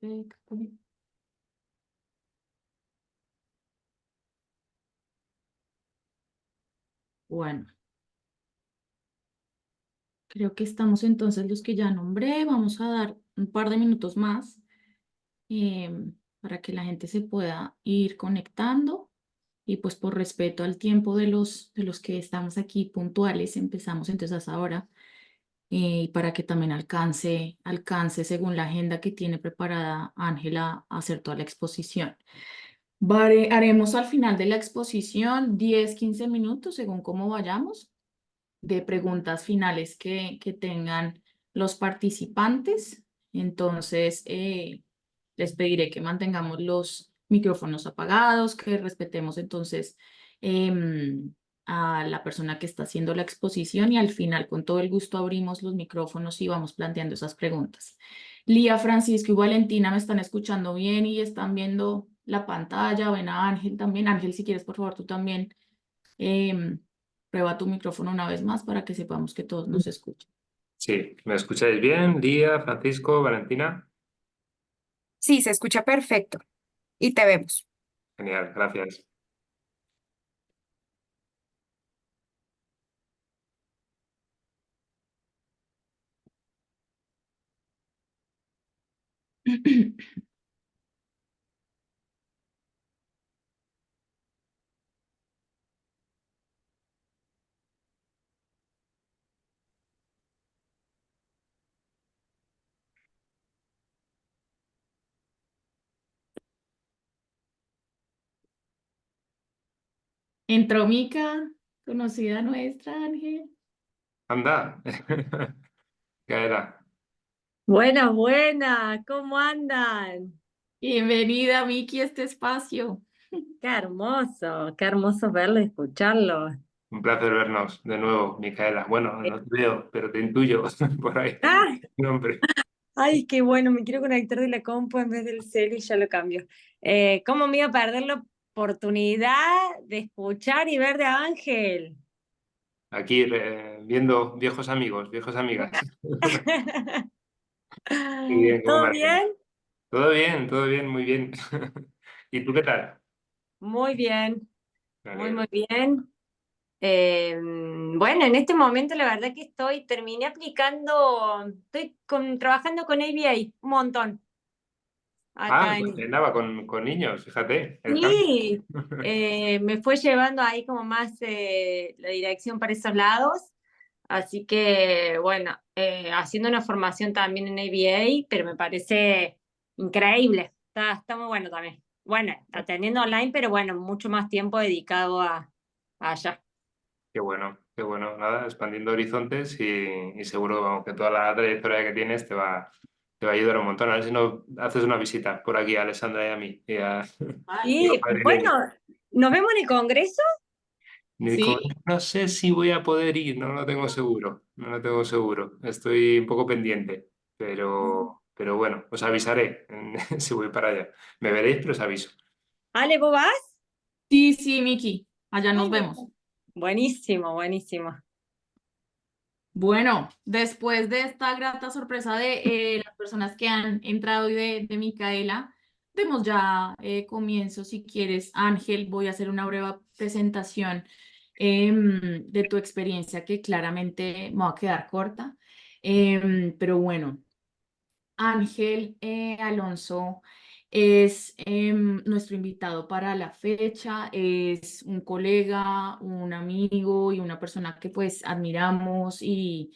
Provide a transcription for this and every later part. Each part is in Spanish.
Perfecto. Bueno, creo que estamos entonces los que ya nombré. Vamos a dar un par de minutos más para que la gente se pueda ir conectando. Y pues por respeto al tiempo de los que estamos aquí puntuales, empezamos entonces ahora y para que también alcance según la agenda que tiene preparada Ángela a hacer toda la exposición. Haremos al final de la exposición 10-15 minutos según cómo vayamos de preguntas finales que tengan los participantes. Entonces, les pediré que mantengamos los micrófonos apagados, que respetemos entonces a la persona que está haciendo la exposición y al final, con todo el gusto, abrimos los micrófonos y vamos planteando esas preguntas. Lía, Francisco y Valentina me están escuchando bien y están viendo la pantalla. Ven a Ángel también. Ángel, si quieres, por favor, tú también. em, Prueba tu micrófono una vez más para que sepamos que todos nos escuchan. Sí, ¿me escucháis bien? Lía, Francisco, Valentina. Sí, se escucha perfecto y te vemos. Genial, gracias. Entró Mica, conocida nuestra, Ángel. Anda, ¿qué era? Buenas, buenas, ¿cómo andan? Bienvenida, Miki, a este espacio. Qué hermoso verlo y escucharlo. Un placer vernos de nuevo, Micaela. Bueno, no te veo, pero te intuyo por ahí. ¡Ah! Nombre. Ay, qué bueno, me quiero conectar de la compu en vez del cel y ya lo cambio. ¿Cómo me iba a perder la oportunidad de escuchar y ver de Ángel? Aquí viendo viejos amigos, viejas amigas. Qué bien, cómo ¿Todo me alegro. bien? Todo bien, muy bien. ¿Y tú qué tal? Muy bien, Me muy, alegro. muy bien. Bueno, en este momento la verdad que terminé aplicando, trabajando con ABA un montón Ah, acá en... andaba con niños, fíjate, el cambio. Sí, me fue llevando ahí como más la dirección para esos lados, así que bueno, haciendo una formación también en ABA, pero me parece increíble, está muy bueno también. Bueno, atendiendo online, pero bueno, mucho más tiempo dedicado a allá. Qué bueno, nada, expandiendo horizontes y seguro vamos, que toda la trayectoria que tienes te va a ayudar un montón. A ver si no haces una visita por aquí a Alessandra y a mí. Y a Y Padre bueno, Ileño. ¿nos vemos en el Congreso? Nico, Sí. no sé si voy a poder ir, no lo tengo seguro, no lo tengo seguro. Estoy un poco pendiente, pero bueno, os avisaré si voy para allá. Me veréis, pero os aviso. Ale, ¿vos vas? Sí, sí, Miki, allá nos Ay, vemos. buenísimo, buenísimo. Bueno, después de esta grata sorpresa de las personas que han entrado y de Micaela, demos ya comienzo. Si quieres, Ángel, voy a hacer una breve presentación de tu experiencia que claramente me va a quedar corta. Pero bueno. Ángel Alonso es nuestro invitado para la fecha, es un colega, un amigo y una persona que pues admiramos y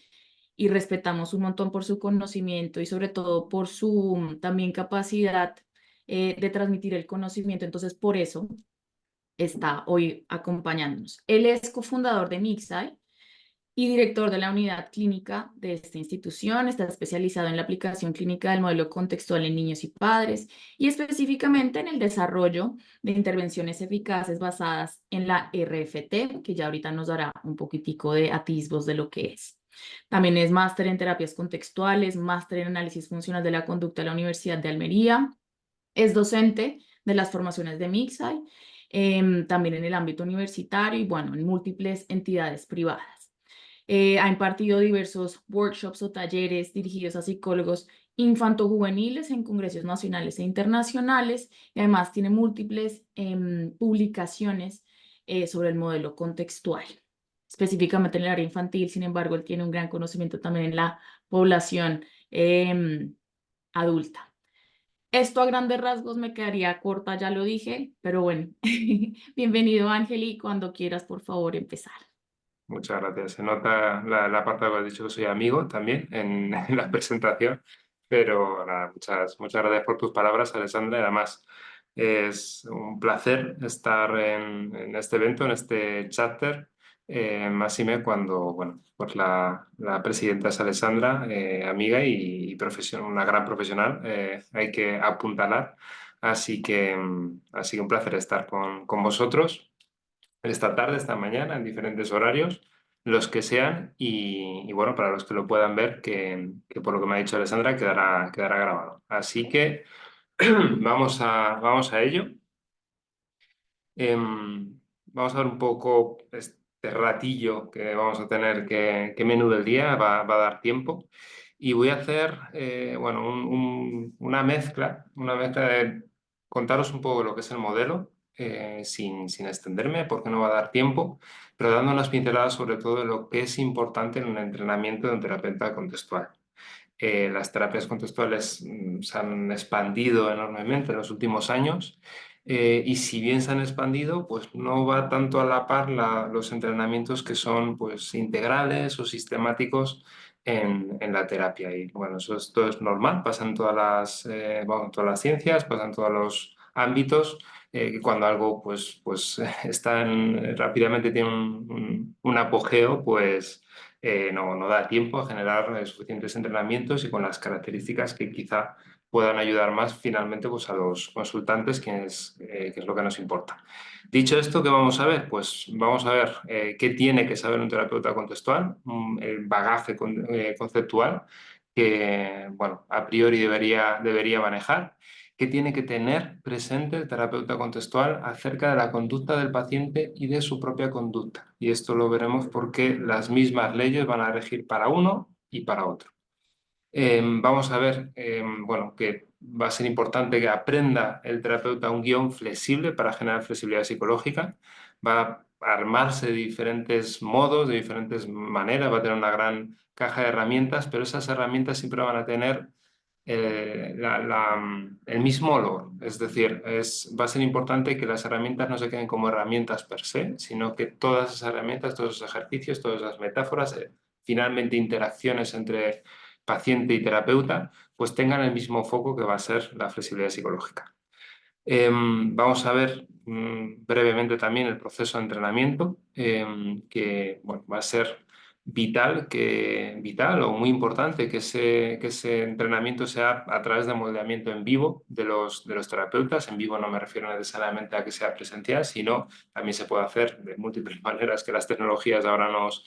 respetamos un montón por su conocimiento y sobre todo por su también capacidad de transmitir el conocimiento. Entonces, por eso está hoy acompañándonos. Él es cofundador de Mixai y director de la unidad clínica de esta institución. Está especializado en la aplicación clínica del modelo contextual en niños y padres y específicamente en el desarrollo de intervenciones eficaces basadas en la RFT, que ya ahorita nos dará un poquitico de atisbos de lo que es. También es máster en terapias contextuales, máster en análisis funcional de la conducta de la Universidad de Almería. Es docente de las formaciones de Mixai, también en el ámbito universitario y bueno, en múltiples entidades privadas. Ha impartido diversos workshops o talleres dirigidos a psicólogos infantojuveniles en congresos nacionales e internacionales y además tiene múltiples publicaciones sobre el modelo contextual, específicamente en el área infantil. Sin embargo, él tiene un gran conocimiento también en la población adulta. Esto a grandes rasgos me quedaría corta, ya lo dije, pero bueno, bienvenido Ángel y cuando quieras, por favor, empezar. Muchas gracias. Se nota la parte que has dicho que soy amigo también en, en la presentación, pero nada, muchas gracias por tus palabras, Alessandra. Y además, es un placer estar en este evento, en este chapter, máxime cuando, bueno, pues la presidenta es Alessandra, amiga y una gran profesional, hay que apuntalar. Así que un placer estar con vosotros esta tarde, esta mañana, en diferentes horarios, los que sean, y bueno, para los que lo puedan ver, que por lo que me ha dicho Alessandra, quedará grabado. Así que vamos a ello. Vamos a ver un poco este ratillo que vamos a tener, qué menú del día va a dar tiempo. Y voy a hacer bueno, una mezcla de contaros un poco lo que es el modelo, sin extenderme, porque no va a dar tiempo, pero dando unas pinceladas sobre todo de lo que es importante en un entrenamiento de un terapeuta contextual. Las terapias contextuales se han expandido enormemente en los últimos años, y si bien se han expandido, pues no va tanto a la par los entrenamientos que son pues, integrales o sistemáticos en la terapia. Y bueno, esto es normal, pasa en todas las ciencias, pasa en todos los ámbitos, que cuando algo pues rápidamente tiene un apogeo, pues no da tiempo a generar suficientes entrenamientos y con las características que quizá puedan ayudar más finalmente pues, a los consultantes, que es lo que nos importa. Dicho esto, ¿qué vamos a ver? Pues vamos a ver qué tiene que saber un terapeuta contextual, el bagaje conceptual que, bueno, a priori debería manejar. ¿Qué tiene que tener presente el terapeuta contextual acerca de la conducta del paciente y de su propia conducta? Y esto lo veremos porque las mismas leyes van a regir para uno y para otro. Vamos a ver bueno, que va a ser importante que aprenda el terapeuta un guión flexible para generar flexibilidad psicológica. Va a armarse de diferentes modos, de diferentes maneras, va a tener una gran caja de herramientas, pero esas herramientas siempre van a tener el mismo olor. Es decir, va a ser importante que las herramientas no se queden como herramientas per se, sino que todas esas herramientas, todos esos ejercicios, todas esas metáforas, finalmente interacciones entre paciente y terapeuta, pues tengan el mismo foco que va a ser la flexibilidad psicológica. Vamos a ver brevemente también el proceso de entrenamiento, que bueno, va a ser vital o muy importante que ese entrenamiento sea a través de moldeamiento en vivo de los terapeutas. En vivo no me refiero necesariamente a que sea presencial, sino también se puede hacer de múltiples maneras que las tecnologías ahora nos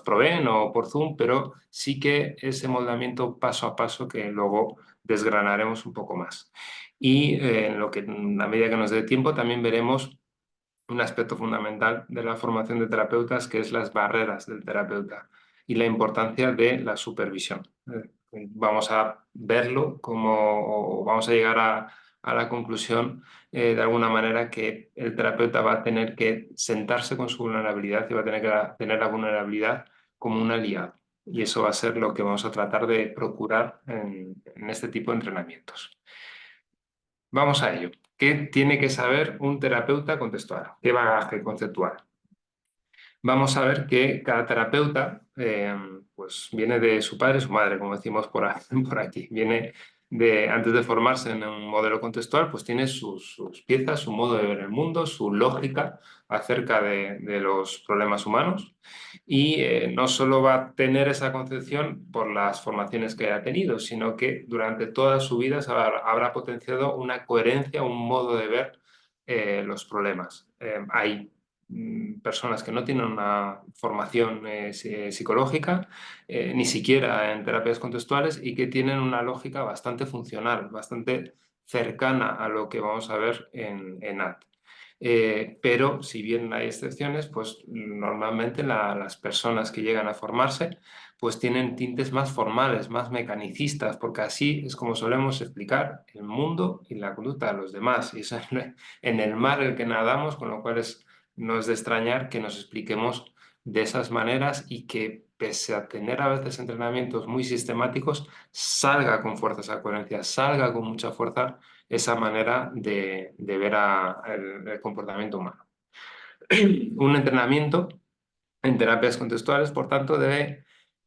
proveen o por Zoom, pero sí que ese moldeamiento paso a paso que luego desgranaremos un poco más. Y a medida que nos dé tiempo también veremos un aspecto fundamental de la formación de terapeutas, que es las barreras del terapeuta y la importancia de la supervisión. Vamos a verlo o vamos a llegar a la conclusión de alguna manera que el terapeuta va a tener que sentarse con su vulnerabilidad y va a tener que tener la vulnerabilidad como un aliado. Y eso va a ser lo que vamos a tratar de procurar en este tipo de entrenamientos. Vamos a ello. ¿Qué tiene que saber un terapeuta contextual? ¿Qué bagaje conceptual? Vamos a ver que cada terapeuta pues viene de su padre y su madre, como decimos por aquí. Antes de formarse en un modelo contextual, pues tiene sus piezas, su modo de ver el mundo, su lógica acerca de los problemas humanos. Y no solo va a tener esa concepción por las formaciones que haya tenido, sino que durante toda su vida habrá potenciado una coherencia, un modo de ver los problemas. Hay personas que no tienen una formación psicológica, ni siquiera en terapias contextuales, y que tienen una lógica bastante funcional, bastante cercana a lo que vamos a ver en AT. pero si bien hay excepciones, pues normalmente las personas que llegan a formarse pues tienen tintes más formales, más mecanicistas, porque así es como solemos explicar el mundo y la conducta de los demás. Y eso es en el mar en el que nadamos, con lo cual no es de extrañar que nos expliquemos de esas maneras y que pese a tener a veces entrenamientos muy sistemáticos, salga con fuerza esa coherencia, salga con mucha fuerza esa manera de ver el comportamiento humano. Un entrenamiento en terapias contextuales, por tanto, debe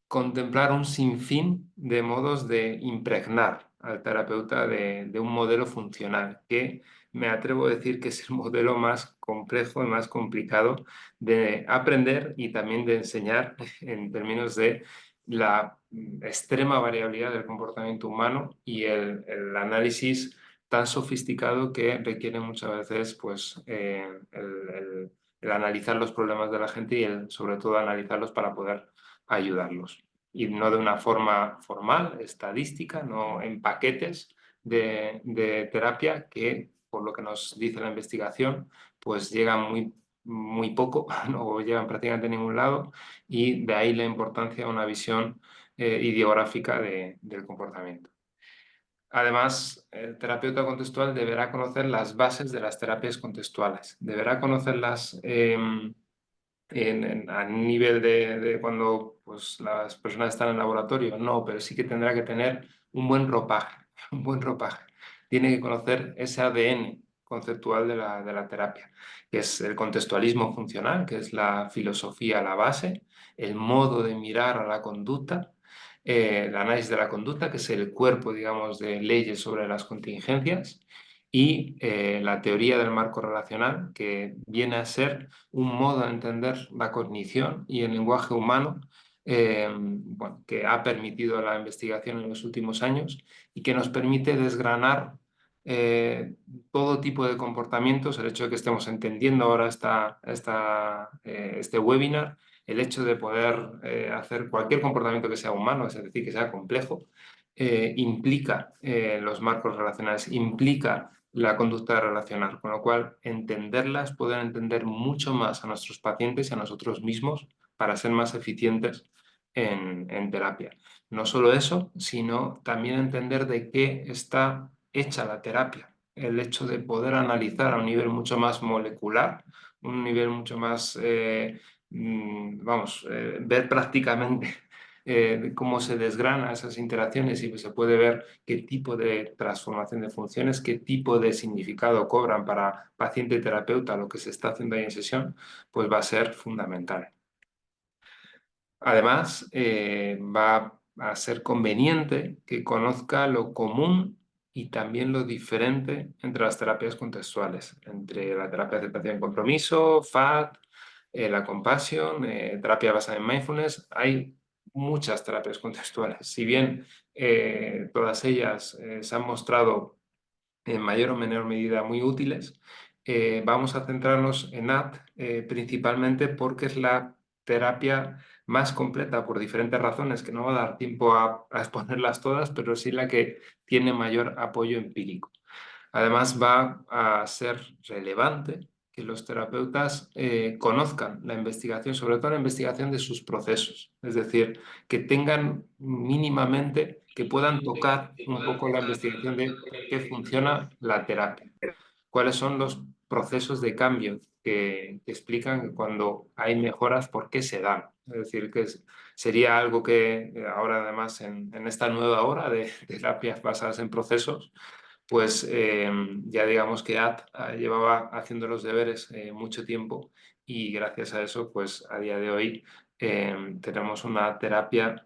contemplar un sinfín de modos de impregnar al terapeuta de un modelo funcional, que me atrevo a decir que es el modelo más complejo y más complicado de aprender y también de enseñar en términos de la extrema variabilidad del comportamiento humano y el análisis tan sofisticado que requiere muchas veces pues, el analizar los problemas de la gente y sobre todo analizarlos para poder ayudarlos. Y no de una forma formal, estadística, no en paquetes de terapia que, por lo que nos dice la investigación, pues llegan muy poco, no llegan prácticamente a ningún lado, y de ahí la importancia de una visión ideográfica del comportamiento. Además, el terapeuta contextual deberá conocer las bases de las terapias contextuales, deberá conocerlas a nivel de cuando pues, las personas están en el laboratorio, no, pero sí que tendrá que tener un buen ropaje, un buen ropaje. Tiene que conocer ese ADN conceptual de la terapia, que es el contextualismo funcional, que es la filosofía a la base, el modo de mirar a la conducta, el análisis de la conducta, que es el cuerpo, digamos, de leyes sobre las contingencias, y la teoría del marco relacional, que viene a ser un modo de entender la cognición y el lenguaje humano bueno, que ha permitido la investigación en los últimos años y que nos permite desgranar todo tipo de comportamientos. El hecho de que estemos entendiendo ahora este webinar, el hecho de poder hacer cualquier comportamiento que sea humano, es decir, que sea complejo, implica los marcos relacionales, implica la conducta relacional, con lo cual entenderlas, poder entender mucho más a nuestros pacientes y a nosotros mismos para ser más eficientes en terapia. No solo eso, sino también entender de qué está hecha la terapia. El hecho de poder analizar a un nivel mucho más molecular, un nivel mucho más, ver prácticamente cómo se desgrana esas interacciones y se puede ver qué tipo de transformación de funciones, qué tipo de significado cobran para paciente y terapeuta lo que se está haciendo ahí en sesión, pues va a ser fundamental. Además, va a ser conveniente que conozca lo común y también lo diferente entre las terapias contextuales, entre la terapia de aceptación y compromiso, FAT, la compasión, terapia basada en mindfulness. Hay muchas terapias contextuales. Si bien todas ellas se han mostrado en mayor o menor medida muy útiles, vamos a centrarnos en AT principalmente porque es la terapia más completa por diferentes razones, que no va a dar tiempo a exponerlas todas, pero sí la que tiene mayor apoyo empírico. Además, va a ser relevante que los terapeutas conozcan la investigación, sobre todo la investigación de sus procesos, es decir, que tengan mínimamente, que puedan tocar un poco la investigación de por qué funciona la terapia, cuáles son los procesos de cambio que explican que cuando hay mejoras, por qué se dan. Es decir, que sería algo que ahora además en esta nueva hora de terapias basadas en procesos, pues ya digamos que llevaba haciendo los deberes mucho tiempo y gracias a eso, pues a día de hoy tenemos una terapia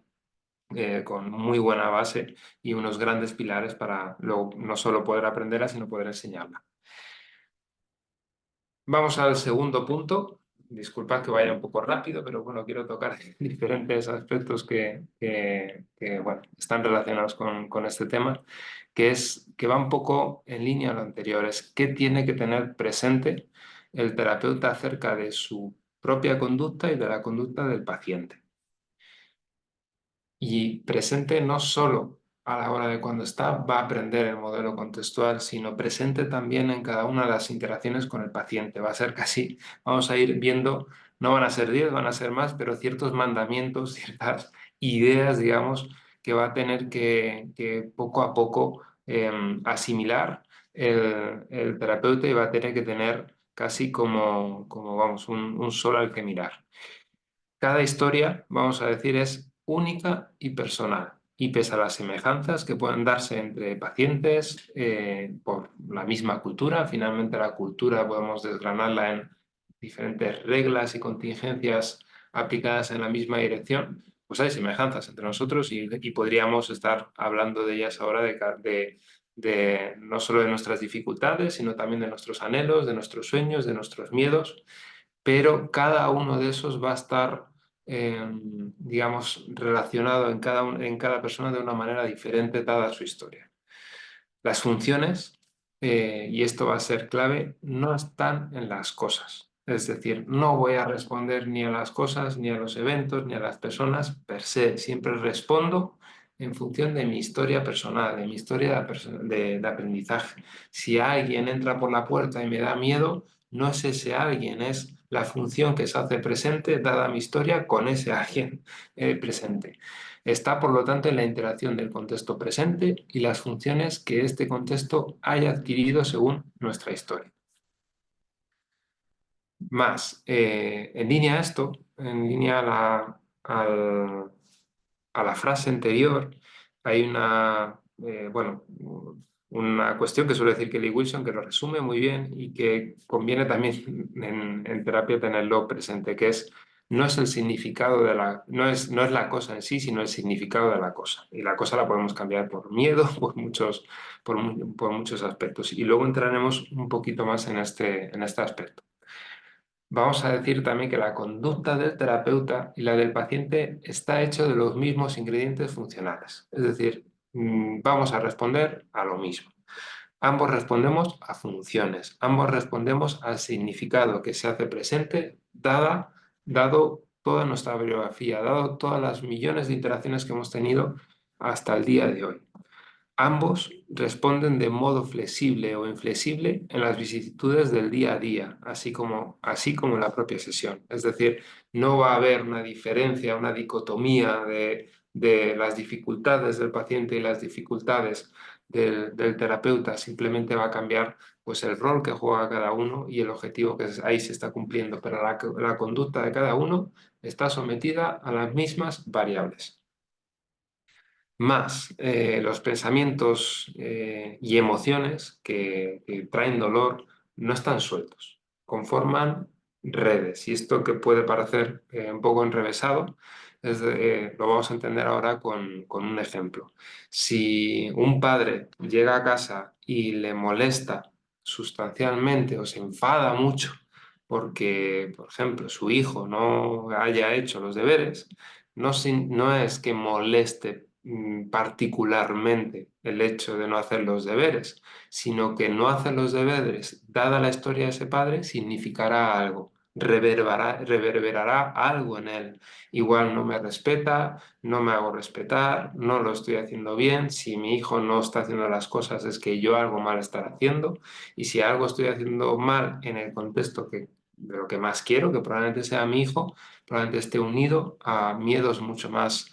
con muy buena base y unos grandes pilares para luego no solo poder aprenderla, sino poder enseñarla. Vamos al segundo punto. Disculpad que vaya un poco rápido, pero bueno, quiero tocar diferentes aspectos bueno, están relacionados con este tema, que va un poco en línea a lo anterior. Es qué tiene que tener presente el terapeuta acerca de su propia conducta y de la conducta del paciente. Y presente no solo a la hora de cuando está, va a aprender el modelo contextual, sino presente también en cada una de las interacciones con el paciente. Va a ser casi, vamos a ir viendo, no van a ser 10, van a ser más, pero ciertos mandamientos, ciertas ideas, digamos, que va a tener que poco a poco asimilar el terapeuta y va a tener que tener casi como vamos, un sol al que mirar. Cada historia, vamos a decir, es única y personal. Y pese a las semejanzas que pueden darse entre pacientes por la misma cultura, finalmente la cultura podemos desgranarla en diferentes reglas y contingencias aplicadas en la misma dirección, pues hay semejanzas entre nosotros y podríamos estar hablando de ellas ahora de no solo de nuestras dificultades, sino también de nuestros anhelos, de nuestros sueños, de nuestros miedos, pero cada uno de esos va a estar, digamos, relacionado en cada persona de una manera diferente dada su historia. Las funciones, y esto va a ser clave, no están en las cosas. Es decir, no voy a responder ni a las cosas, ni a los eventos, ni a las personas per se. Siempre respondo en función de mi historia personal, de mi historia de aprendizaje. Si alguien entra por la puerta y me da miedo, no es ese alguien, es la función que se hace presente dada mi historia con ese alguien presente. Está, por lo tanto, en la interacción del contexto presente y las funciones que este contexto haya adquirido según nuestra historia. Más, en línea a esto, en línea a la frase anterior, hay bueno, una cuestión que suele decir Kelly Wilson que lo resume muy bien y que conviene también en terapia tenerlo presente, que es no es el significado no es la cosa en sí, sino el significado de la cosa. Y la cosa la podemos cambiar por miedo, por muchos aspectos. Y luego entraremos un poquito más en este aspecto. Vamos a decir también que la conducta del terapeuta y la del paciente está hecho de los mismos ingredientes funcionales. Es decir, vamos a responder a lo mismo. Ambos respondemos a funciones, ambos respondemos al significado que se hace presente dado toda nuestra biografía, dado todas las millones de interacciones que hemos tenido hasta el día de hoy. Ambos responden de modo flexible o inflexible en las vicisitudes del día a día, así como en la propia sesión. Es decir, no va a haber una diferencia, una dicotomía de las dificultades del paciente y las dificultades del terapeuta. Simplemente va a cambiar pues, el rol que juega cada uno y el objetivo que ahí se está cumpliendo. Pero la conducta de cada uno está sometida a las mismas variables. Más los pensamientos y emociones que traen dolor no están sueltos, conforman redes. Y esto que puede parecer un poco enrevesado, lo vamos a entender ahora con un ejemplo. Si un padre llega a casa y le molesta sustancialmente o se enfada mucho porque, por ejemplo, su hijo no haya hecho los deberes, no es que moleste particularmente el hecho de no hacer los deberes, sino que no hacer los deberes, dada la historia de ese padre, significará algo, reverberará algo en él. Igual no me respeta, no me hago respetar, no lo estoy haciendo bien, si mi hijo no está haciendo las cosas es que yo algo mal estaré haciendo, y si algo estoy haciendo mal en el contexto de lo que más quiero, que probablemente sea mi hijo, probablemente esté unido a miedos mucho más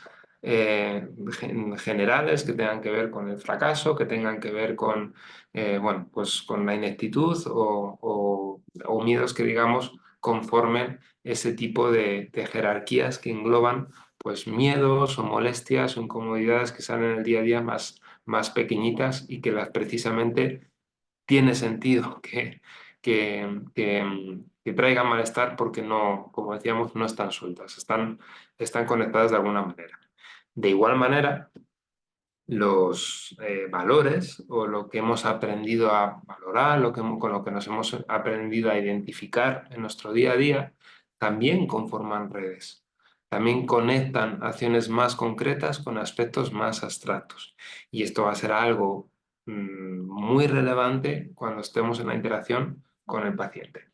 generales que tengan que ver con el fracaso, que tengan que ver con, bueno, pues con la ineptitud o miedos que, digamos, conformen ese tipo de jerarquías que engloban pues miedos o molestias o incomodidades que salen en el día a día más pequeñitas y que precisamente tiene sentido que traigan malestar porque no, como decíamos, no están sueltas, están conectadas de alguna manera. De igual manera, los valores o lo que hemos aprendido a valorar, con lo que nos hemos aprendido a identificar en nuestro día a día, también conforman redes. También conectan acciones más concretas con aspectos más abstractos. Y esto va a ser algo muy relevante cuando estemos en la interacción con el paciente.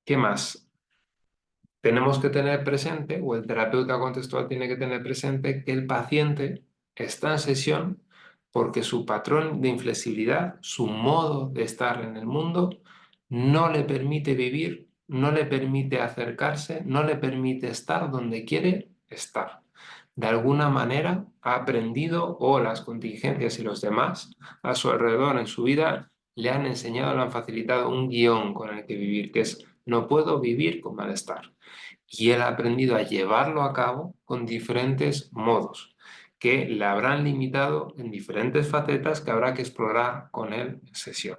¿Qué más tenemos que tener presente, o el terapeuta contextual tiene que tener presente, que el paciente está en sesión porque su patrón de inflexibilidad, su modo de estar en el mundo, no le permite vivir, no le permite acercarse, no le permite estar donde quiere estar. De alguna manera ha aprendido, o las contingencias y los demás a su alrededor en su vida le han enseñado, le han facilitado un guión con el que vivir, que es: no puedo vivir con malestar. Y él ha aprendido a llevarlo a cabo con diferentes modos, que le habrán limitado en diferentes facetas que habrá que explorar con él en sesión.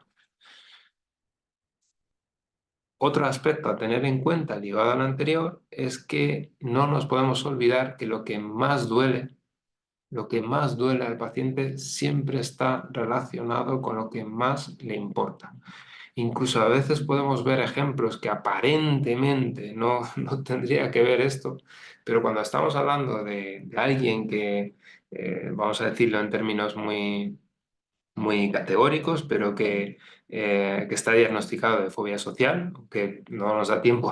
Otro aspecto a tener en cuenta ligado al anterior es que no nos podemos olvidar que lo que más duele al paciente siempre está relacionado con lo que más le importa. Incluso a veces podemos ver ejemplos que aparentemente no tendría que ver esto, pero cuando estamos hablando de alguien que, vamos a decirlo en términos muy categóricos, pero que está diagnosticado de fobia social, que no nos da tiempo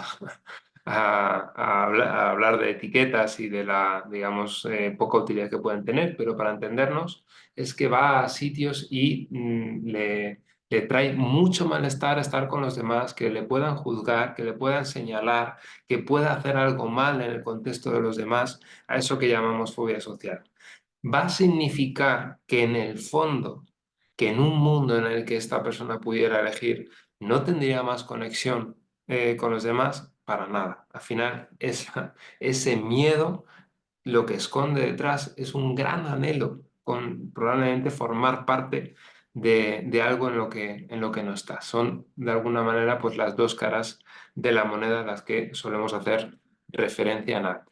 a hablar de etiquetas y de la, digamos, poca utilidad que pueden tener, pero para entendernos es que va a sitios y le trae mucho malestar estar con los demás, que le puedan juzgar, que le puedan señalar, que pueda hacer algo mal en el contexto de los demás, a eso que llamamos fobia social. Va a significar que en el fondo, que en un mundo en el que esta persona pudiera elegir, no tendría más conexión con los demás, para nada. Al final, ese miedo, lo que esconde detrás es un gran anhelo con probablemente formar parte de algo en lo que no está. Son, de alguna manera, pues las dos caras de la moneda a las que solemos hacer referencia en arte.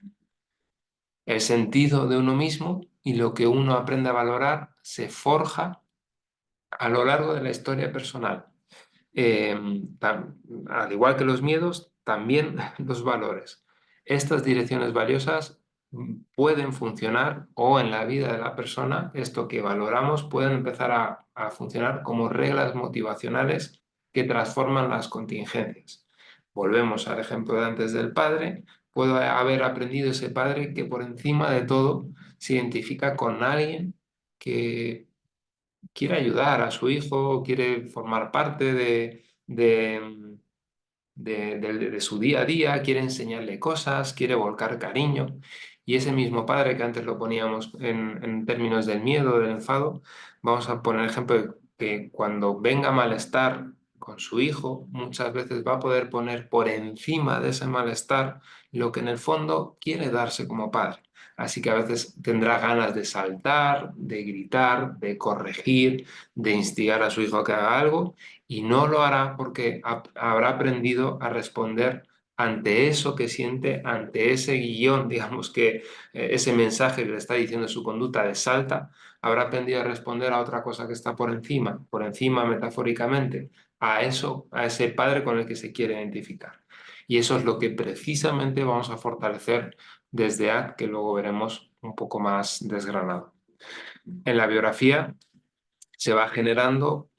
El sentido de uno mismo y lo que uno aprende a valorar se forja a lo largo de la historia personal. Eh, Al igual que los miedos, también los valores. Estas direcciones valiosas pueden funcionar, o en la vida de la persona, esto que valoramos pueden empezar a funcionar como reglas motivacionales que transforman las contingencias. Volvemos al ejemplo de antes del padre. Puedo haber aprendido ese padre que por encima de todo se identifica con alguien que quiere ayudar a su hijo, quiere formar parte de su día a día, quiere enseñarle cosas, quiere volcar cariño. Y ese mismo padre que antes lo poníamos en términos del miedo, del enfado, vamos a poner el ejemplo de que cuando venga malestar con su hijo, muchas veces va a poder poner por encima de ese malestar lo que en el fondo quiere darse como padre. Así que a veces tendrá ganas de saltar, de gritar, de corregir, de instigar a su hijo a que haga algo, y no lo hará porque habrá aprendido a responder ante eso que siente, ante ese guión, digamos que ese mensaje que le está diciendo su conducta de salta, habrá aprendido a responder a otra cosa que está por encima metafóricamente, a eso, a ese padre con el que se quiere identificar. Y eso es lo que precisamente vamos a fortalecer desde ACT, que luego veremos un poco más desgranado. En la biografía se va generando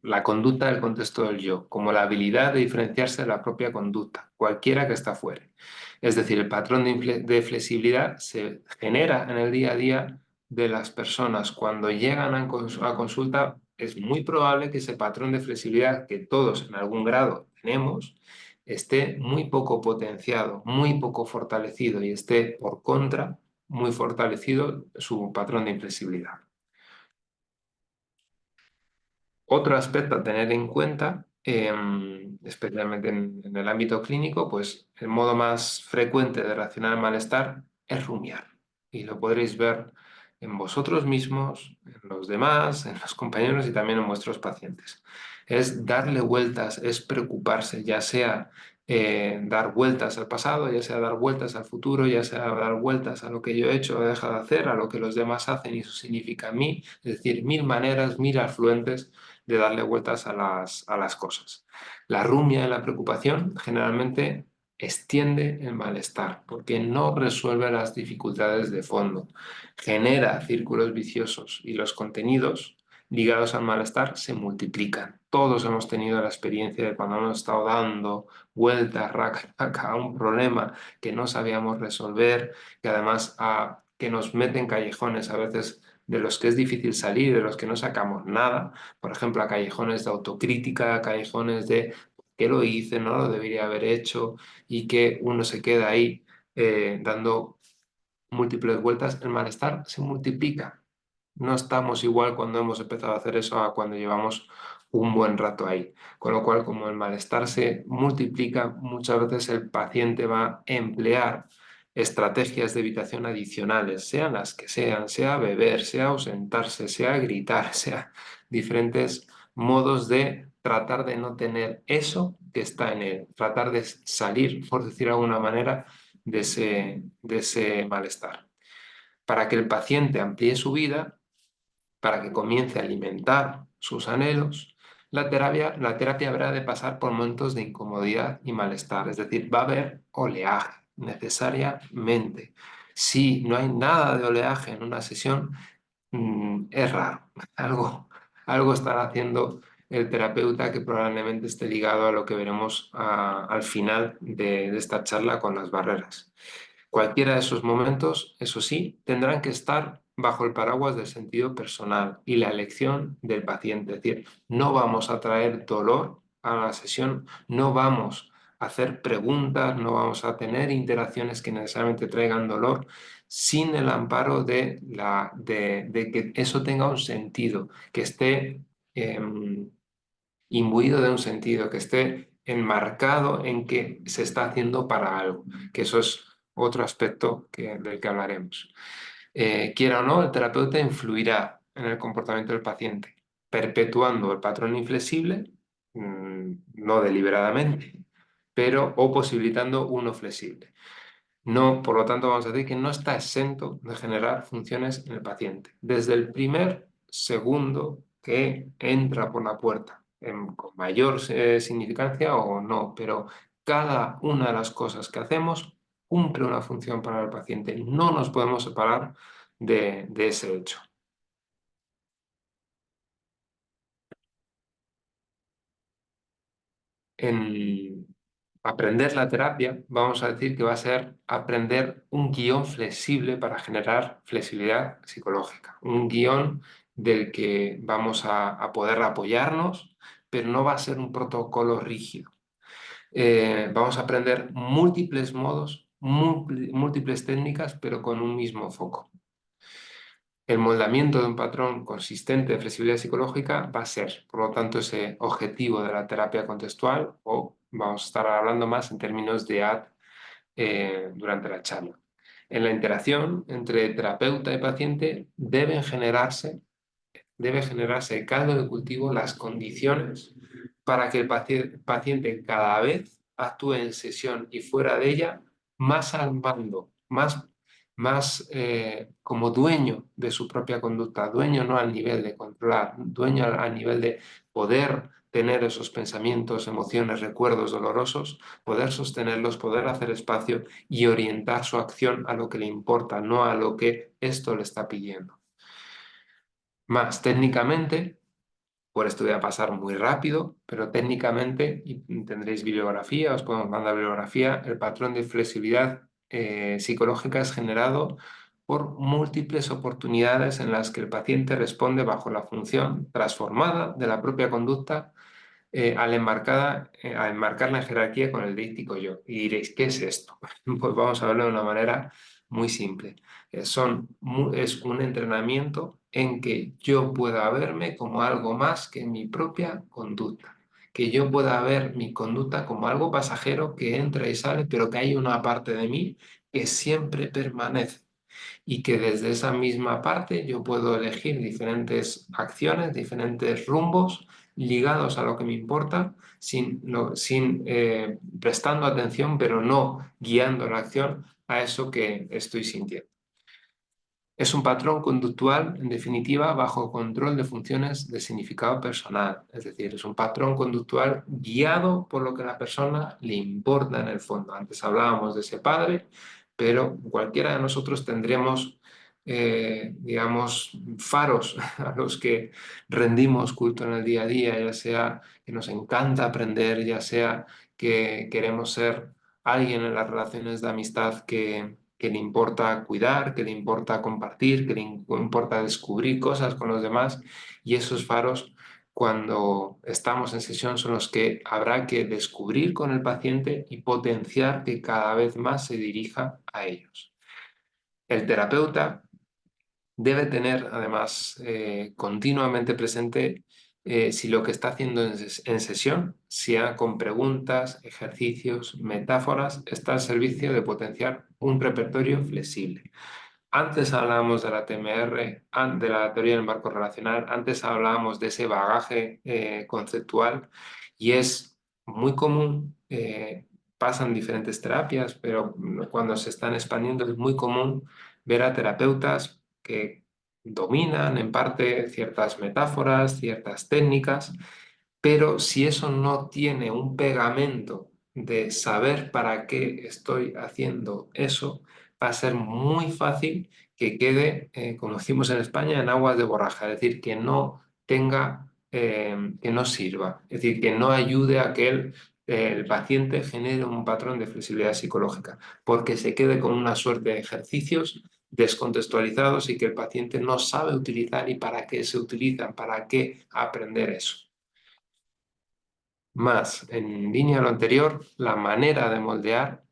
la conducta del contexto del yo, como la habilidad de diferenciarse de la propia conducta, cualquiera que está fuera. Es decir, el patrón de flexibilidad se genera en el día a día de las personas. Cuando llegan a consulta, es muy probable que ese patrón de flexibilidad que todos en algún grado tenemos esté muy poco potenciado, muy poco fortalecido, y esté, por contra, muy fortalecido su patrón de inflexibilidad. Otro aspecto a tener en cuenta, especialmente en el ámbito clínico, pues el modo más frecuente de reaccionar al malestar es rumiar. Y lo podréis ver en vosotros mismos, en los demás, en los compañeros y también en vuestros pacientes. Es darle vueltas, es preocuparse, ya sea dar vueltas al pasado, ya sea dar vueltas al futuro, ya sea dar vueltas a lo que yo he hecho o he dejado de hacer, a lo que los demás hacen y eso significa a mí, es decir, mil maneras, mil afluentes de darle vueltas a las cosas. La rumia y la preocupación generalmente extiende el malestar porque no resuelve las dificultades de fondo, genera círculos viciosos y los contenidos ligados al malestar se multiplican. Todos hemos tenido la experiencia de cuando hemos estado dando vueltas raca, raca, a un problema que no sabíamos resolver, que además que nos mete en callejones a veces de los que es difícil salir, de los que no sacamos nada, por ejemplo, a callejones de autocrítica, a callejones de ¿qué lo hice? No lo debería haber hecho, y que uno se queda ahí dando múltiples vueltas. El malestar se multiplica. No estamos igual cuando hemos empezado a hacer eso a cuando llevamos un buen rato ahí. Con lo cual, como el malestar se multiplica, muchas veces el paciente va a emplear estrategias de evitación adicionales, sean las que sean, sea beber, sea ausentarse, sea gritar, sea diferentes modos de tratar de no tener eso que está en él, tratar de salir, por decir de alguna manera, de ese malestar. Para que el paciente amplíe su vida, para que comience a alimentar sus anhelos, la terapia habrá de pasar por momentos de incomodidad y malestar, es decir, va a haber oleaje necesariamente. Si no hay nada de oleaje en una sesión, es raro, algo estará haciendo el terapeuta que probablemente esté ligado a lo que veremos al final de esta charla con las barreras. Cualquiera de esos momentos, eso sí, tendrán que estar bajo el paraguas del sentido personal y la elección del paciente. Es decir, no vamos a traer dolor a la sesión, no vamos a hacer preguntas, no vamos a tener interacciones que necesariamente traigan dolor sin el amparo de que eso tenga un sentido, que esté imbuido de un sentido, que esté enmarcado en que se está haciendo para algo, que eso es otro aspecto del que hablaremos. Quiera o no, el terapeuta influirá en el comportamiento del paciente, perpetuando el patrón inflexible, no deliberadamente, pero o posibilitando uno flexible. No, por lo tanto, vamos a decir que no está exento de generar funciones en el paciente. Desde el primer segundo que entra por la puerta, con mayor significancia o no, pero cada una de las cosas que hacemos cumple una función para el paciente. No nos podemos separar de ese hecho. En aprender la terapia, vamos a decir que va a ser aprender un guión flexible para generar flexibilidad psicológica. Un guión del que vamos a poder apoyarnos, pero no va a ser un protocolo rígido. Vamos a aprender múltiples modos, múltiples técnicas, pero con un mismo foco. El moldamiento de un patrón consistente de flexibilidad psicológica va a ser, por lo tanto, ese objetivo de la terapia contextual, o vamos a estar hablando más en términos de durante la charla. En la interacción entre terapeuta y paciente debe generarse el caldo de cultivo, las condiciones para que el paciente cada vez actúe en sesión y fuera de ella más al mando, más como dueño de su propia conducta, dueño no al nivel de controlar, dueño al nivel de poder tener esos pensamientos, emociones, recuerdos dolorosos, poder sostenerlos, poder hacer espacio y orientar su acción a lo que le importa, no a lo que esto le está pidiendo. Más técnicamente, por esto voy a pasar muy rápido, pero técnicamente, y tendréis bibliografía, os podemos mandar bibliografía, el patrón de flexibilidad psicológica es generado por múltiples oportunidades en las que el paciente responde bajo la función transformada de la propia conducta al enmarcarla en jerarquía con el díptico yo. Y diréis, ¿qué es esto? Pues vamos a verlo de una manera muy simple. Es un entrenamiento en que yo pueda verme como algo más que mi propia conducta, que yo pueda ver mi conducta como algo pasajero que entra y sale, pero que hay una parte de mí que siempre permanece y que desde esa misma parte yo puedo elegir diferentes acciones, diferentes rumbos ligados a lo que me importa, prestando atención, pero no guiando la acción a eso que estoy sintiendo. Es un patrón conductual, en definitiva, bajo control de funciones de significado personal. Es decir, es un patrón conductual guiado por lo que a la persona le importa en el fondo. Antes hablábamos de ese padre, pero cualquiera de nosotros tendremos digamos, faros a los que rendimos culto en el día a día, ya sea que nos encanta aprender, ya sea que queremos ser alguien en las relaciones de amistad que le importa cuidar, que le importa compartir, que le importa descubrir cosas con los demás, y esos faros, cuando estamos en sesión, son los que habrá que descubrir con el paciente y potenciar que cada vez más se dirija a ellos. El terapeuta debe tener, además, continuamente presente si lo que está haciendo en sesión, sea con preguntas, ejercicios, metáforas, está al servicio de potenciar un repertorio flexible. Antes hablábamos de la TMR, de la teoría del marco relacional, antes hablábamos de ese bagaje conceptual, y es muy común, pasan diferentes terapias, pero cuando se están expandiendo es muy común ver a terapeutas que dominan en parte ciertas metáforas, ciertas técnicas, pero si eso no tiene un pegamento de saber para qué estoy haciendo eso, va a ser muy fácil que quede, como decimos en España, en aguas de borraja, es decir, que no tenga, que no sirva, es decir, que no ayude a que el paciente genere un patrón de flexibilidad psicológica, porque se quede con una suerte de ejercicios descontextualizados y que el paciente no sabe utilizar y para qué se utilizan, para qué aprender eso. Más, en línea a lo anterior, la manera de moldear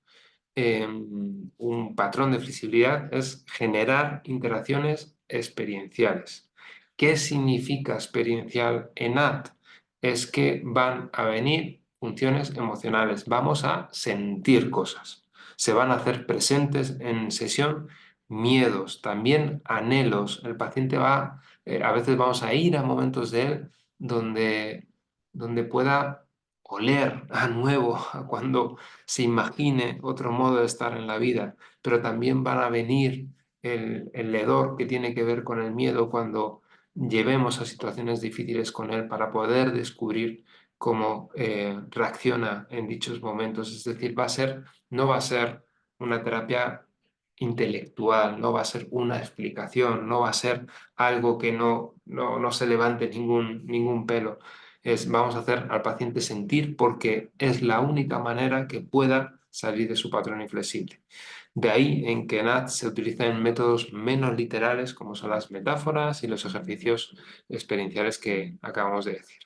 un patrón de flexibilidad es generar interacciones experienciales. ¿Qué significa experiencial en ACT? Es que van a venir funciones emocionales, vamos a sentir cosas, se van a hacer presentes en sesión miedos, también anhelos. El paciente va, a veces vamos a ir a momentos de él donde pueda oler a nuevo, a cuando se imagine otro modo de estar en la vida, pero también van a venir el hedor que tiene que ver con el miedo cuando llevemos a situaciones difíciles con él para poder descubrir cómo reacciona en dichos momentos. Es decir, no va a ser una terapia intelectual, no va a ser una explicación, no va a ser algo que no se levante ningún pelo. Vamos a hacer al paciente sentir, porque es la única manera que pueda salir de su patrón inflexible. De ahí en que NAT se utilizan métodos menos literales, como son las metáforas y los ejercicios experienciales que acabamos de decir.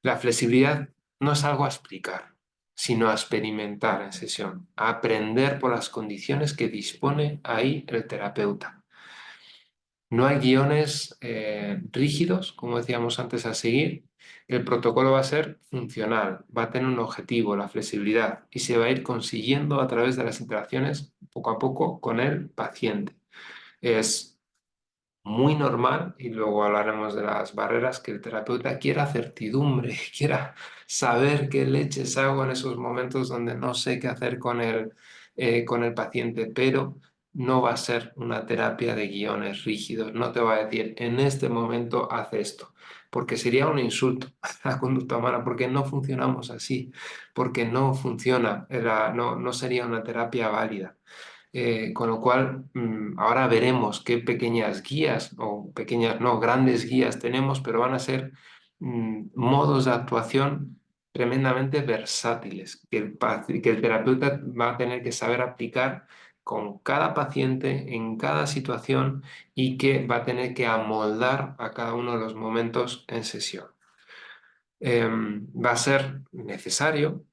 La flexibilidad no es algo a explicar, sino a experimentar en sesión, a aprender por las condiciones que dispone ahí el terapeuta. No hay guiones rígidos, como decíamos antes, a seguir. El protocolo va a ser funcional, va a tener un objetivo, la flexibilidad, y se va a ir consiguiendo a través de las interacciones poco a poco con el paciente. Es muy normal, y luego hablaremos de las barreras, que el terapeuta quiera certidumbre, quiera saber qué leches hago en esos momentos donde no sé qué hacer con el paciente, pero no va a ser una terapia de guiones rígidos, no te va a decir en este momento haz esto, porque sería un insulto a la conducta humana, porque no funcionamos así, porque no funciona, no sería una terapia válida. Con lo cual, ahora veremos qué pequeñas guías, o pequeñas, no, grandes guías tenemos, pero van a ser modos de actuación tremendamente versátiles, que el terapeuta va a tener que saber aplicar con cada paciente, en cada situación, y que va a tener que amoldar a cada uno de los momentos en sesión. Va a ser necesario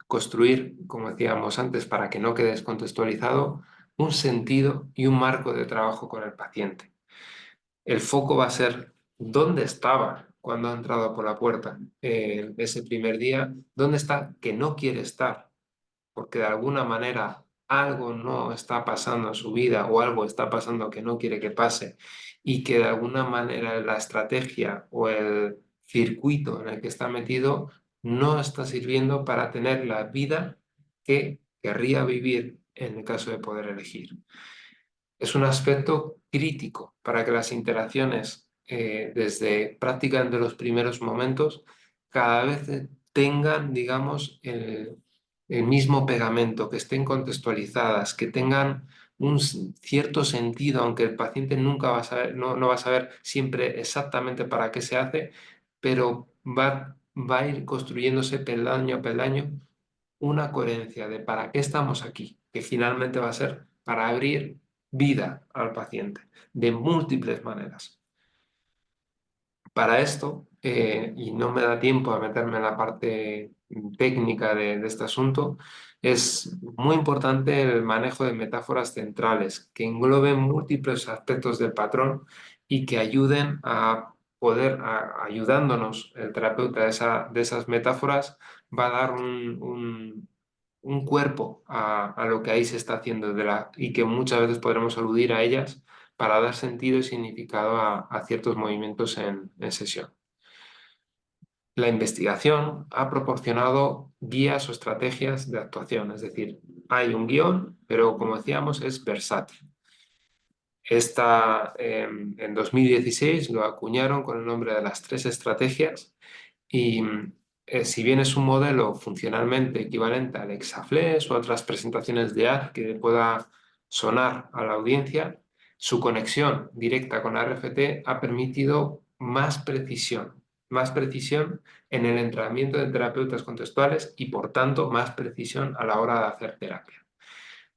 construir, como decíamos antes, para que no quede descontextualizado, un sentido y un marco de trabajo con el paciente. El foco va a ser dónde estaba cuando ha entrado por la puerta ese primer día, dónde está que no quiere estar, porque de alguna manera algo no está pasando en su vida, o algo está pasando que no quiere que pase, y que de alguna manera la estrategia o el circuito en el que está metido no está sirviendo para tener la vida que querría vivir en el caso de poder elegir. Es un aspecto crítico para que las interacciones, desde prácticamente los primeros momentos, cada vez tengan, digamos, el mismo pegamento, que estén contextualizadas, que tengan un cierto sentido, aunque el paciente nunca va a saber, no va a saber siempre exactamente para qué se hace, pero va a ir construyéndose peldaño a peldaño una coherencia de para qué estamos aquí, que finalmente va a ser para abrir vida al paciente de múltiples maneras. Para esto, y no me da tiempo a meterme en la parte técnica de este asunto, es muy importante el manejo de metáforas centrales que engloben múltiples aspectos del patrón y que ayuden a poder, ayudándonos el terapeuta de esas metáforas, va a dar un cuerpo a lo que ahí se está haciendo y que muchas veces podremos aludir a ellas para dar sentido y significado a ciertos movimientos en sesión. La investigación ha proporcionado guías o estrategias de actuación, es decir, hay un guión, pero como decíamos, es versátil. En 2016 lo acuñaron con el nombre de las 3 estrategias y si bien es un modelo funcionalmente equivalente al Exaflex o otras presentaciones de AD que pueda sonar a la audiencia, su conexión directa con RFT ha permitido más precisión en el entrenamiento de terapeutas contextuales y, por tanto, más precisión a la hora de hacer terapia.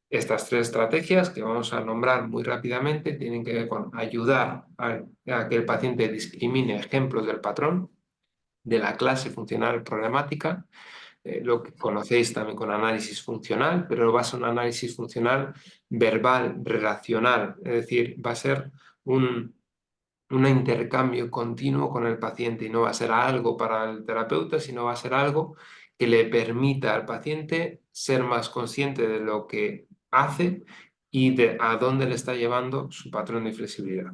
Estas 3 estrategias que vamos a nombrar muy rápidamente tienen que ver con ayudar a que el paciente discrimine ejemplos del patrón, de la clase funcional problemática, lo que conocéis también con análisis funcional, pero va a ser un análisis funcional verbal, relacional, es decir, va a ser un intercambio continuo con el paciente y no va a ser algo para el terapeuta, sino va a ser algo que le permita al paciente ser más consciente de lo que hace y de a dónde le está llevando su patrón de flexibilidad.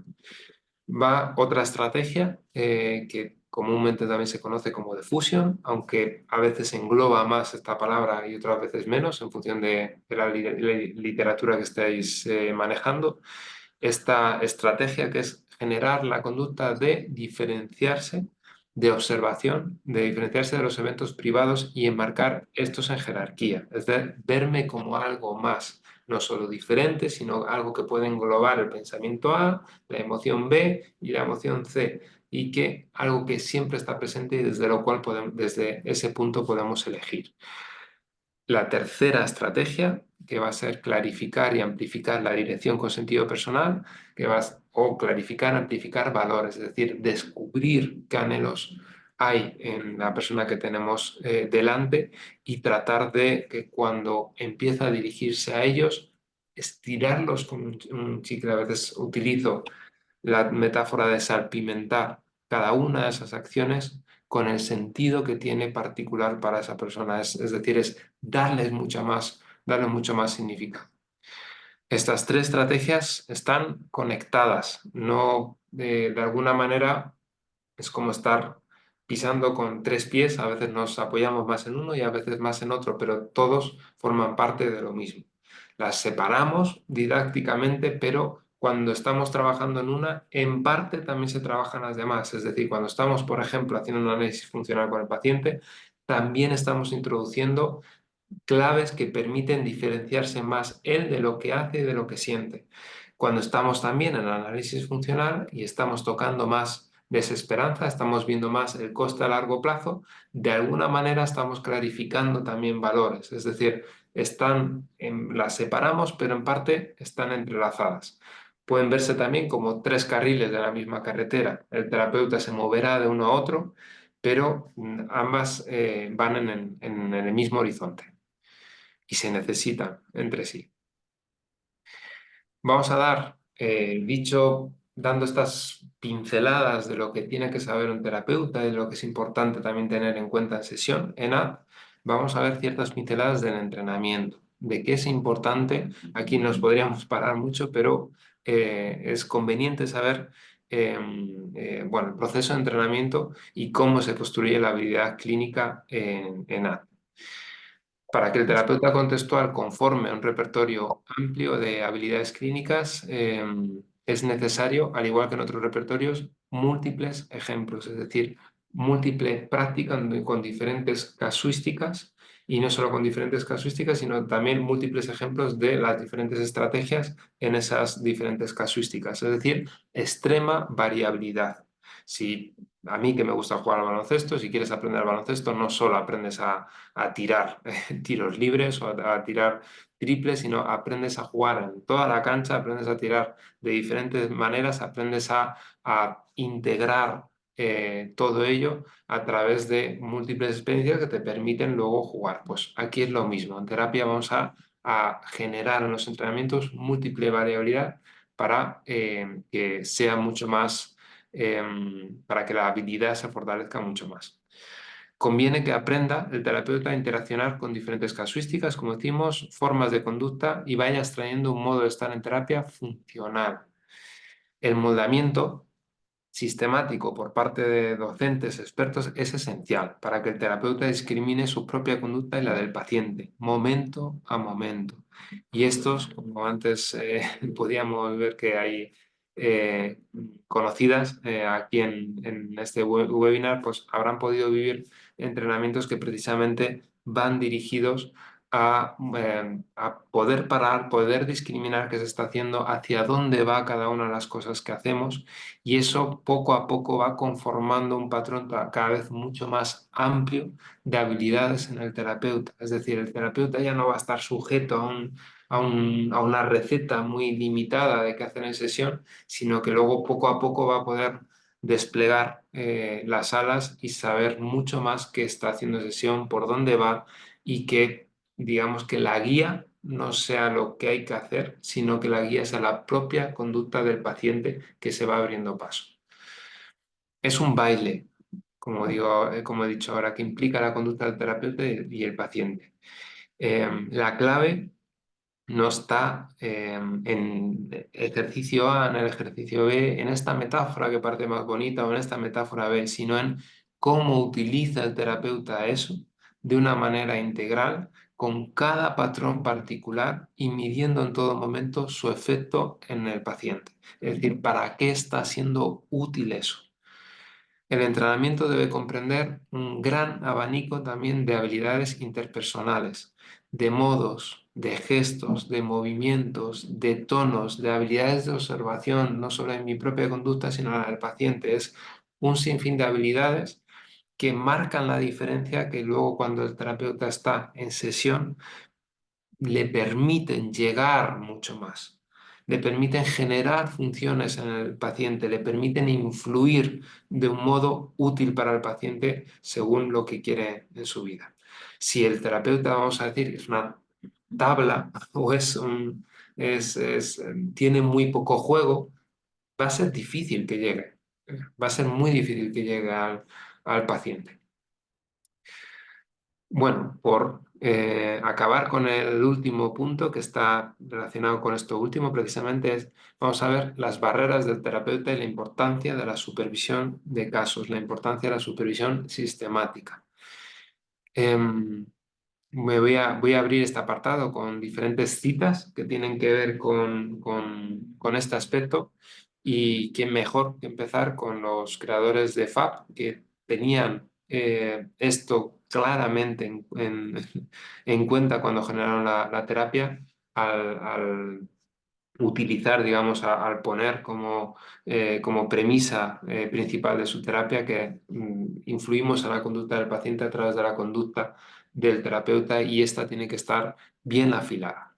Va otra estrategia que comúnmente también se conoce como diffusion, aunque a veces engloba más esta palabra y otras veces menos en función de la literatura que estáis manejando. Esta estrategia que es generar la conducta de diferenciarse de observación, de diferenciarse de los eventos privados y enmarcar estos en jerarquía, es decir, verme como algo más, no solo diferente, sino algo que puede englobar el pensamiento A, la emoción B y la emoción C, y que algo que siempre está presente y desde lo cual desde ese punto podemos elegir. La tercera estrategia, que va a ser clarificar y amplificar la dirección con sentido personal, o clarificar, amplificar valores, es decir, descubrir qué anhelos hay en la persona que tenemos delante y tratar de que cuando empieza a dirigirse a ellos, estirarlos como un chicle. A veces utilizo la metáfora de salpimentar cada una de esas acciones con el sentido que tiene particular para esa persona. Es decir, es darle mucho más significado. Estas 3 estrategias están conectadas, no de alguna manera es como estar pisando con 3 pies, a veces nos apoyamos más en uno y a veces más en otro, pero todos forman parte de lo mismo. Las separamos didácticamente, pero cuando estamos trabajando en una, en parte también se trabajan las demás. Es decir, cuando estamos, por ejemplo, haciendo un análisis funcional con el paciente, también estamos introduciendo claves que permiten diferenciarse más él de lo que hace y de lo que siente. Cuando estamos también en el análisis funcional y estamos tocando más desesperanza, estamos viendo más el coste a largo plazo, de alguna manera estamos clarificando también valores, es decir, las separamos, pero en parte están entrelazadas. Pueden verse también como 3 carriles de la misma carretera. El terapeuta se moverá de uno a otro, pero ambas van en el mismo horizonte y se necesitan entre sí. Vamos a dar, dando estas pinceladas de lo que tiene que saber un terapeuta y de lo que es importante también tener en cuenta en sesión, en AD, vamos a ver ciertas pinceladas del entrenamiento, de qué es importante. Aquí nos podríamos parar mucho, pero es conveniente saber el proceso de entrenamiento y cómo se construye la habilidad clínica en AD. Para que el terapeuta contextual conforme a un repertorio amplio de habilidades clínicas, es necesario, al igual que en otros repertorios, múltiples ejemplos, es decir, múltiple práctica con diferentes casuísticas y no solo con diferentes casuísticas, sino también múltiples ejemplos de las diferentes estrategias en esas diferentes casuísticas, es decir, extrema variabilidad. Si a mí que me gusta jugar al baloncesto, si quieres aprender al baloncesto, no solo aprendes a tirar tiros libres o a tirar triples, sino aprendes a jugar en toda la cancha, aprendes a tirar de diferentes maneras, aprendes a integrar todo ello a través de múltiples experiencias que te permiten luego jugar. Pues aquí es lo mismo. En terapia vamos a generar en los entrenamientos múltiple variabilidad para que sea mucho más, para que la habilidad se fortalezca mucho más. Conviene que aprenda el terapeuta a interaccionar con diferentes casuísticas, como decimos, formas de conducta y vaya extrayendo un modo de estar en terapia funcional. El moldamiento sistemático por parte de docentes expertos es esencial para que el terapeuta discrimine su propia conducta y la del paciente, momento a momento. Y estos, como antes podíamos ver que hay eh, conocidas aquí en este webinar, pues habrán podido vivir entrenamientos que precisamente van dirigidos a poder parar, poder discriminar qué se está haciendo, hacia dónde va cada una de las cosas que hacemos, y eso poco a poco va conformando un patrón cada vez mucho más amplio de habilidades en el terapeuta. Es decir, el terapeuta ya no va a estar sujeto a una receta muy limitada de qué hacer en sesión, sino que luego poco a poco va a poder desplegar las alas y saber mucho más qué está haciendo en sesión, por dónde va, y que, digamos, que la guía no sea lo que hay que hacer, sino que la guía sea la propia conducta del paciente que se va abriendo paso. Es un baile, como digo, como he dicho ahora, que implica la conducta del terapeuta y el paciente. La clave no está en el ejercicio A, en el ejercicio B, en esta metáfora que parece más bonita o en esta metáfora B, sino en cómo utiliza el terapeuta eso de una manera integral, con cada patrón particular y midiendo en todo momento su efecto en el paciente. Es decir, ¿para qué está siendo útil eso? El entrenamiento debe comprender un gran abanico también de habilidades interpersonales, de modos, de gestos, de movimientos, de tonos, de habilidades de observación, no solo en mi propia conducta, sino en la del paciente. Es un sinfín de habilidades que marcan la diferencia, que luego cuando el terapeuta está en sesión le permiten llegar mucho más, le permiten generar funciones en el paciente, le permiten influir de un modo útil para el paciente según lo que quiere en su vida. Si el terapeuta, vamos a decir, es una tabla o tiene muy poco juego, va a ser difícil que llegue, va a ser muy difícil que llegue al paciente. Bueno, por acabar con el último punto que está relacionado con esto último, precisamente vamos a ver las barreras del terapeuta y la importancia de la supervisión de casos, la importancia de la supervisión sistemática. Voy a abrir este apartado con diferentes citas que tienen que ver con este aspecto, y quién mejor que empezar con los creadores de FAP, que tenían esto claramente en cuenta cuando generaron la terapia al utilizar, digamos, al poner como premisa principal de su terapia que influimos en la conducta del paciente a través de la conducta del terapeuta, y esta tiene que estar bien afilada.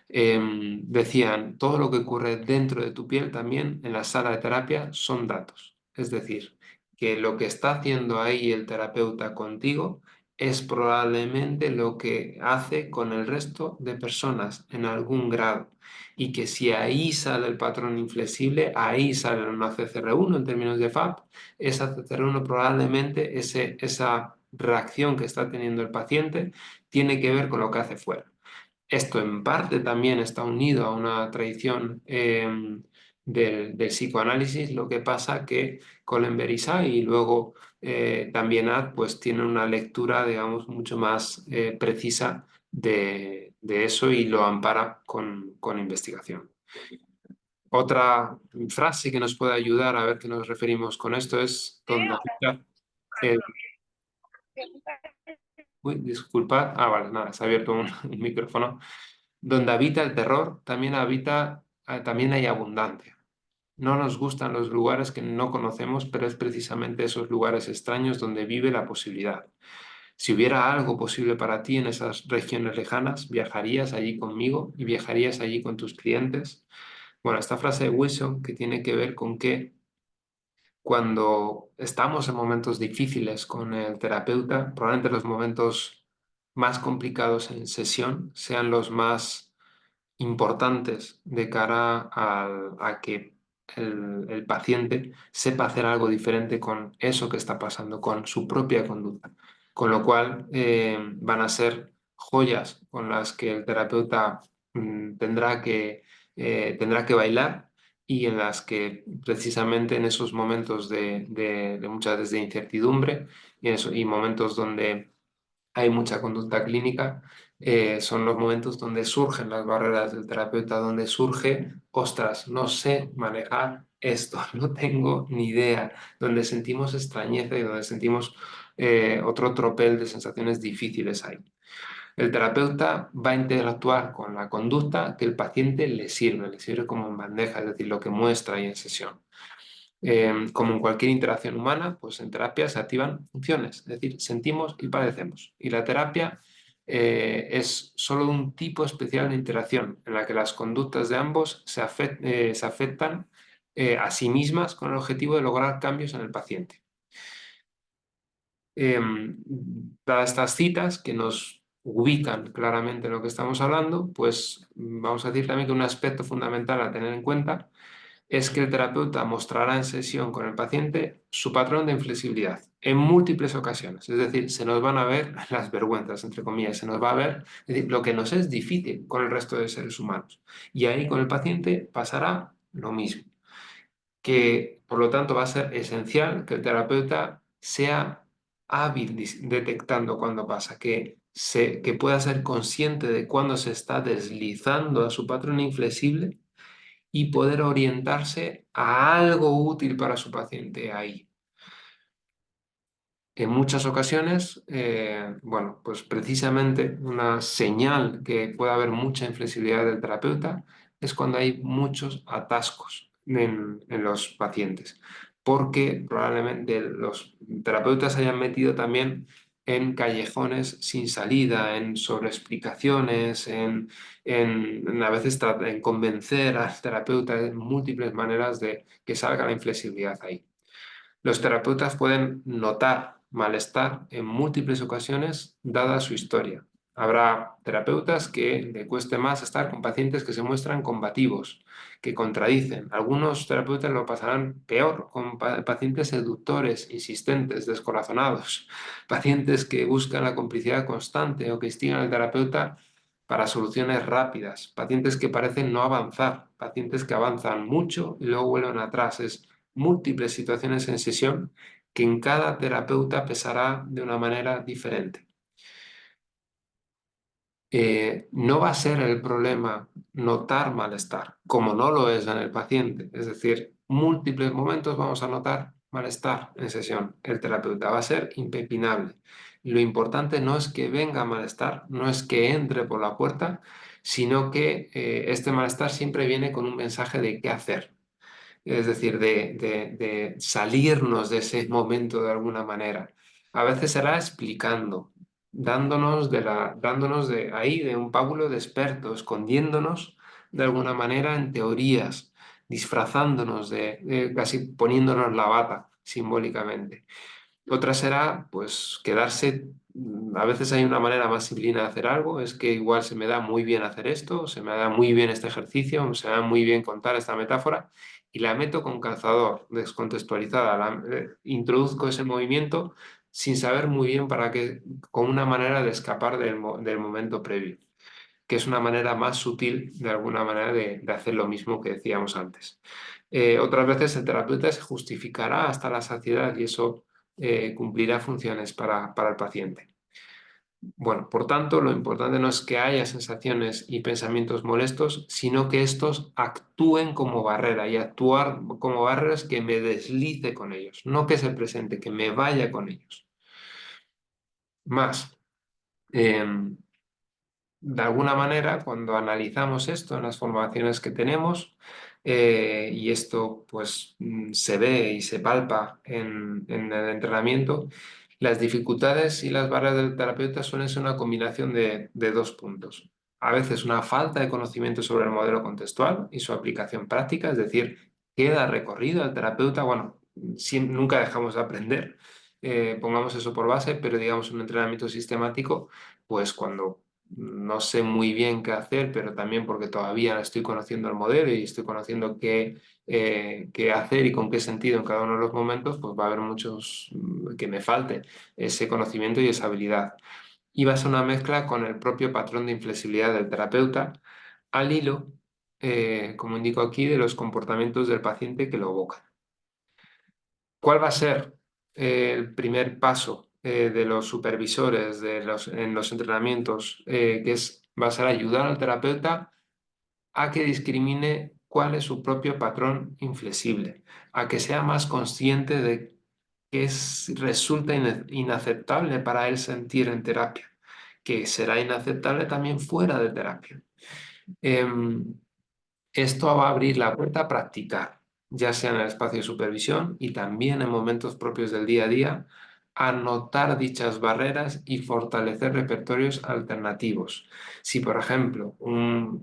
Decían, todo lo que ocurre dentro de tu piel también en la sala de terapia son datos. Es decir, que lo que está haciendo ahí el terapeuta contigo es probablemente lo que hace con el resto de personas en algún grado. Y que si ahí sale el patrón inflexible, ahí sale una CCR1 en términos de FAP, esa CCR1 probablemente, esa reacción que está teniendo el paciente, tiene que ver con lo que hace fuera. Esto en parte también está unido a una tradición del psicoanálisis, lo que pasa que Cohen-Berisha y luego también Ad, pues tienen una lectura, digamos, mucho más precisa de eso, y lo ampara con investigación. Otra frase que nos puede ayudar a ver qué nos referimos con esto es donde aplicar el Uy, disculpad. Ah, vale, nada, se ha abierto un micrófono. Donde habita el terror, también hay abundancia. No nos gustan los lugares que no conocemos, pero es precisamente esos lugares extraños donde vive la posibilidad. Si hubiera algo posible para ti en esas regiones lejanas, viajarías allí conmigo y viajarías allí con tus clientes. Bueno, esta frase de Wilson que tiene que ver con que cuando estamos en momentos difíciles con el terapeuta, probablemente los momentos más complicados en sesión sean los más importantes de cara a que el paciente sepa hacer algo diferente con eso que está pasando, con su propia conducta. Con lo cual van a ser joyas con las que el terapeuta tendrá que bailar y en las que precisamente en esos momentos de muchas veces de incertidumbre y momentos donde hay mucha conducta clínica, son los momentos donde surgen las barreras del terapeuta, donde surge, ostras, no sé manejar esto, no tengo ni idea, donde sentimos extrañeza y donde sentimos otro tropel de sensaciones difíciles ahí. El terapeuta va a interactuar con la conducta que el paciente le sirve como en bandeja, es decir, lo que muestra ahí en sesión. Como en cualquier interacción humana, pues en terapia se activan funciones, es decir, sentimos y padecemos. Y la terapia es solo un tipo especial de interacción en la que las conductas de ambos se afectan a sí mismas con el objetivo de lograr cambios en el paciente. Dadas estas citas que nos ubican claramente en lo que estamos hablando, pues vamos a decir también que un aspecto fundamental a tener en cuenta es que el terapeuta mostrará en sesión con el paciente su patrón de inflexibilidad en múltiples ocasiones. Es decir, se nos van a ver las vergüenzas, entre comillas, se nos va a ver, es decir, lo que nos es difícil con el resto de seres humanos. Y ahí con el paciente pasará lo mismo, que por lo tanto va a ser esencial que el terapeuta sea hábil detectando cuando pasa, que pueda ser consciente de cuándo se está deslizando a su patrón inflexible y poder orientarse a algo útil para su paciente ahí. En muchas ocasiones, bueno, pues precisamente una señal que puede haber mucha inflexibilidad del terapeuta es cuando hay muchos atascos en los pacientes, porque probablemente los terapeutas se hayan metido también en callejones sin salida, en sobreexplicaciones, en a veces en convencer al terapeuta de múltiples maneras de que salga la inflexibilidad ahí. Los terapeutas pueden notar malestar en múltiples ocasiones dada su historia. Habrá terapeutas que le cueste más estar con pacientes que se muestran combativos, que contradicen. Algunos terapeutas lo pasarán peor con pacientes seductores, insistentes, descorazonados, pacientes que buscan la complicidad constante o que instigan al terapeuta para soluciones rápidas, pacientes que parecen no avanzar, pacientes que avanzan mucho y luego vuelven atrás. Es múltiples situaciones en sesión que en cada terapeuta pesará de una manera diferente. No va a ser el problema notar malestar, como no lo es en el paciente. Es decir, múltiples momentos vamos a notar malestar en sesión. El terapeuta va a ser impepinable. Lo importante no es que venga malestar, no es que entre por la puerta, sino que este malestar siempre viene con un mensaje de qué hacer. Es decir, de salirnos de ese momento de alguna manera. A veces será explicando, dándonos de ahí, de un pábulo de experto, escondiéndonos de alguna manera en teorías, disfrazándonos casi poniéndonos la bata simbólicamente. Otra será, pues, quedarse. A veces hay una manera más disciplina de hacer algo, es que igual se me da muy bien hacer esto, se me da muy bien este ejercicio, se me da muy bien contar esta metáfora, y la meto con calzador, descontextualizada, introduzco ese movimiento sin saber muy bien para qué, con una manera de escapar del momento previo, que es una manera más sutil, de alguna manera, de hacer lo mismo que decíamos antes. Otras veces el terapeuta se justificará hasta la saciedad y eso cumplirá funciones para el paciente. Bueno, por tanto, lo importante no es que haya sensaciones y pensamientos molestos, sino que estos actúen como barrera y actuar como barreras que me deslice con ellos, no que se presente, que me vaya con ellos. Más, Em, de alguna manera, cuando analizamos esto en las formaciones que tenemos, y esto pues se ve y se palpa en el entrenamiento, las dificultades y las barreras del terapeuta suelen ser una combinación de dos puntos. A veces una falta de conocimiento sobre el modelo contextual y su aplicación práctica, es decir, queda recorrido al terapeuta, bueno, nunca dejamos de aprender, pongamos eso por base, pero digamos un entrenamiento sistemático, pues cuando no sé muy bien qué hacer, pero también porque todavía estoy conociendo el modelo y estoy conociendo qué hacer y con qué sentido en cada uno de los momentos, pues va a haber muchos que me falte ese conocimiento y esa habilidad. Y va a ser una mezcla con el propio patrón de inflexibilidad del terapeuta al hilo, como indico aquí, de los comportamientos del paciente que lo evocan. ¿Cuál va a ser el primer paso de los supervisores en los entrenamientos? Va a ser ayudar al terapeuta a que discrimine cuál es su propio patrón inflexible, a que sea más consciente de que resulta inaceptable para él sentir en terapia, que será inaceptable también fuera de terapia. Em, Esto va a abrir la puerta a practicar, ya sea en el espacio de supervisión y también en momentos propios del día a día, a notar dichas barreras y fortalecer repertorios alternativos. Si, por ejemplo,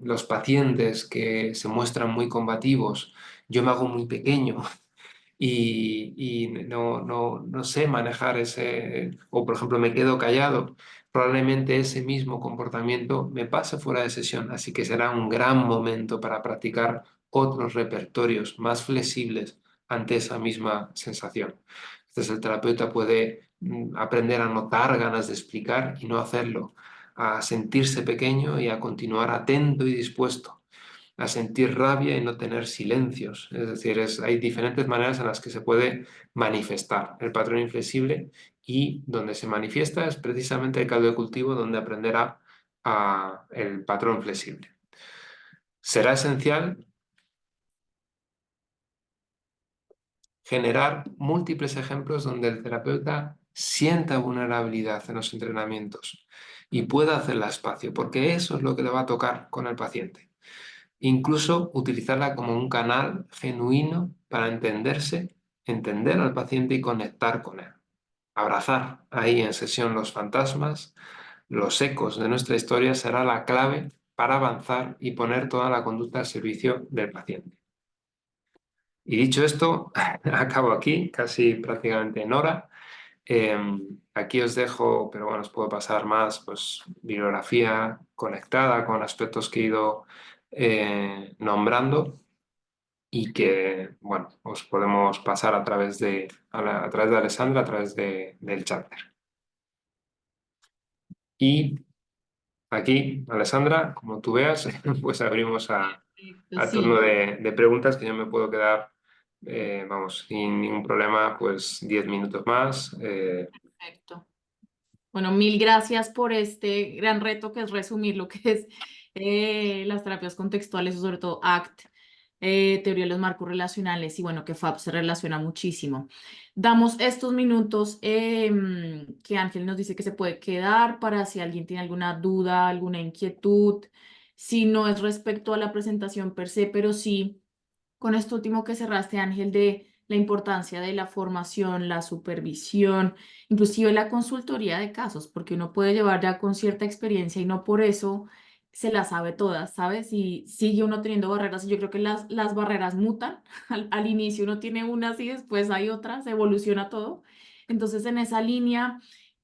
los pacientes que se muestran muy combativos, yo me hago muy pequeño y no sé manejar o por ejemplo me quedo callado, probablemente ese mismo comportamiento me pase fuera de sesión, así que será un gran momento para practicar otros repertorios más flexibles ante esa misma sensación. Entonces el terapeuta puede aprender a notar ganas de explicar y no hacerlo, a sentirse pequeño y a continuar atento y dispuesto, a sentir rabia y no tener silencios. Es decir, hay diferentes maneras en las que se puede manifestar el patrón inflexible, y donde se manifiesta es precisamente el caldo de cultivo donde aprenderá el patrón flexible. Será esencial generar múltiples ejemplos donde el terapeuta sienta vulnerabilidad en los entrenamientos y pueda hacerla espacio, porque eso es lo que le va a tocar con el paciente. Incluso utilizarla como un canal genuino para entenderse, entender al paciente y conectar con él. Abrazar ahí en sesión los fantasmas, los ecos de nuestra historia será la clave para avanzar y poner toda la conducta al servicio del paciente. Y dicho esto, acabo aquí, casi prácticamente en hora. Aquí os dejo, pero bueno, os puedo pasar más, pues bibliografía conectada con aspectos que he ido nombrando y que, bueno, os podemos pasar a través de Alessandra, a través del cháter. Y aquí, Alessandra, como tú veas, pues abrimos Perfecto, al turno sí, de preguntas, que yo me puedo quedar, vamos, sin ningún problema, pues 10 minutos más. perfecto. Bueno, mil gracias por este gran reto que es resumir lo que es las terapias contextuales, o sobre todo ACT, teoría de los marcos relacionales, y bueno, que FAB se relaciona muchísimo. Damos estos minutos que Ángel nos dice que se puede quedar para si alguien tiene alguna duda, alguna inquietud, si no es respecto a la presentación per se, pero sí con esto último que cerraste, Ángel, de la importancia de la formación, la supervisión, inclusive la consultoría de casos, porque uno puede llevar ya con cierta experiencia y no por eso se las sabe todas, ¿sabes? Y sigue uno teniendo barreras, y yo creo que las barreras mutan. Al inicio uno tiene unas y después hay otras, evoluciona todo. Entonces, en esa línea,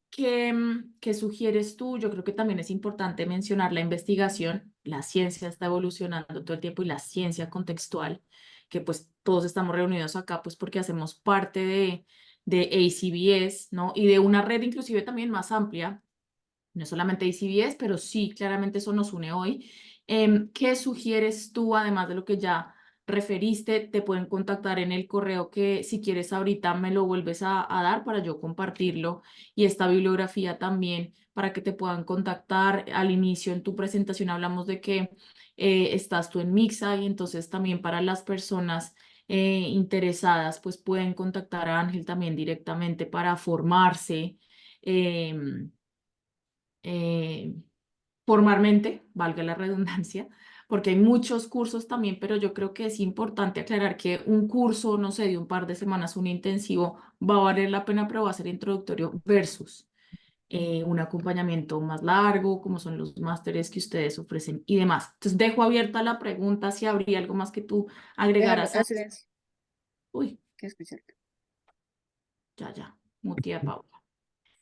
¿qué sugieres tú? Yo creo que también es importante mencionar la investigación. La ciencia está evolucionando todo el tiempo, y la ciencia contextual, que pues todos estamos reunidos acá pues porque hacemos parte de ACBS, ¿no? Y de una red inclusive también más amplia, no solamente ACBS, pero sí, claramente eso nos une hoy. ¿Qué sugieres tú, además de lo que ya referiste? Te pueden contactar en el correo que, si quieres, ahorita me lo vuelves a dar para yo compartirlo, y esta bibliografía también para que te puedan contactar. Al inicio en tu presentación hablamos de que estás tú en Mixa, y entonces también para las personas interesadas pues pueden contactar a Ángel también directamente para formarse. em, eh, formalmente, valga la redundancia, porque hay muchos cursos también, pero yo creo que es importante aclarar que un curso, no sé, de un par de semanas, un intensivo, va a valer la pena, pero va a ser introductorio versus un acompañamiento más largo, como son los másteres que ustedes ofrecen y demás. Entonces, dejo abierta la pregunta si habría algo más que tú Déjalo, agregaras a... haz silencio, Uy, que escucharte. ya, muteé a Paula.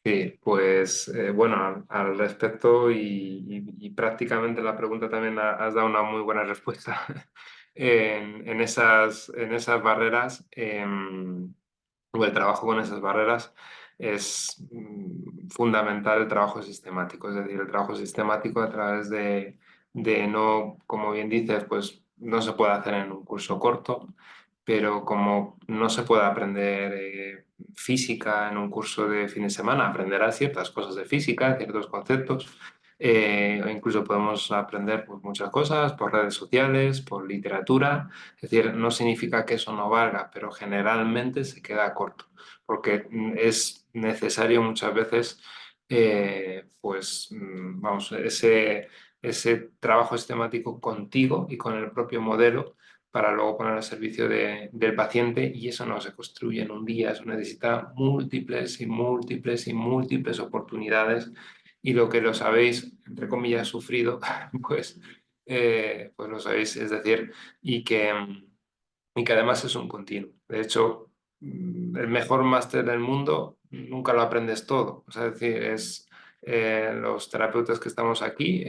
Sí, pues bueno, al respecto y prácticamente la pregunta también has dado una muy buena respuesta en esas barreras o el trabajo con esas barreras es fundamental el trabajo sistemático, es decir, el trabajo sistemático a través de no, como bien dices, pues no se puede hacer en un curso corto, pero como no se puede aprender física en un curso de fin de semana, aprenderás ciertas cosas de física, ciertos conceptos, o incluso podemos aprender pues, muchas cosas por redes sociales, por literatura, es decir, no significa que eso no valga, pero generalmente se queda corto, porque es necesario muchas veces, pues, vamos, ese trabajo sistemático contigo y con el propio modelo para luego poner al servicio del paciente y eso no se construye en un día, eso necesita múltiples y múltiples y múltiples oportunidades y lo que lo sabéis, entre comillas, sufrido, pues, pues lo sabéis, es decir, y que además es un continuo. De hecho, el mejor máster del mundo nunca lo aprendes todo. O sea, es decir, los terapeutas que estamos aquí,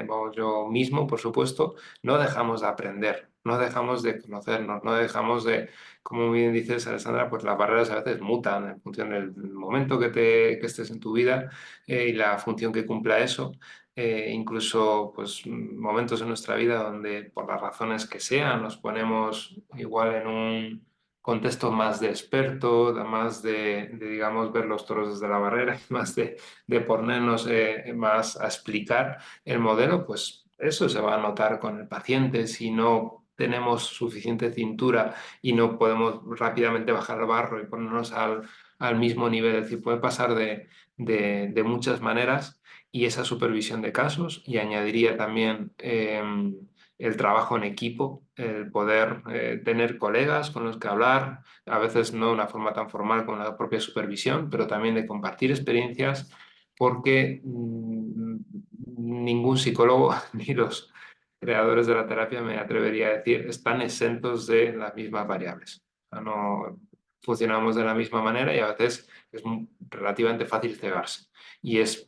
vamos, yo mismo, por supuesto, no dejamos de aprender, no dejamos de conocernos, no dejamos de, como bien dices, Alessandra, pues las barreras a veces mutan en función del momento que estés en tu vida y la función que cumpla eso incluso pues, momentos en nuestra vida donde por las razones que sean nos ponemos igual en un contexto más de experto, más digamos, ver los toros desde la barrera, más de ponernos más a explicar el modelo, pues eso se va a notar con el paciente si no tenemos suficiente cintura y no podemos rápidamente bajar al barro y ponernos al mismo nivel. Es decir, puede pasar de muchas maneras y esa supervisión de casos y añadiría también el trabajo en equipo, el poder tener colegas con los que hablar, a veces no de una forma tan formal como la propia supervisión, pero también de compartir experiencias porque ningún psicólogo ni los creadores de la terapia, me atrevería a decir, están exentos de las mismas variables. O sea, no funcionamos de la misma manera y a veces es relativamente fácil cegarse. Y es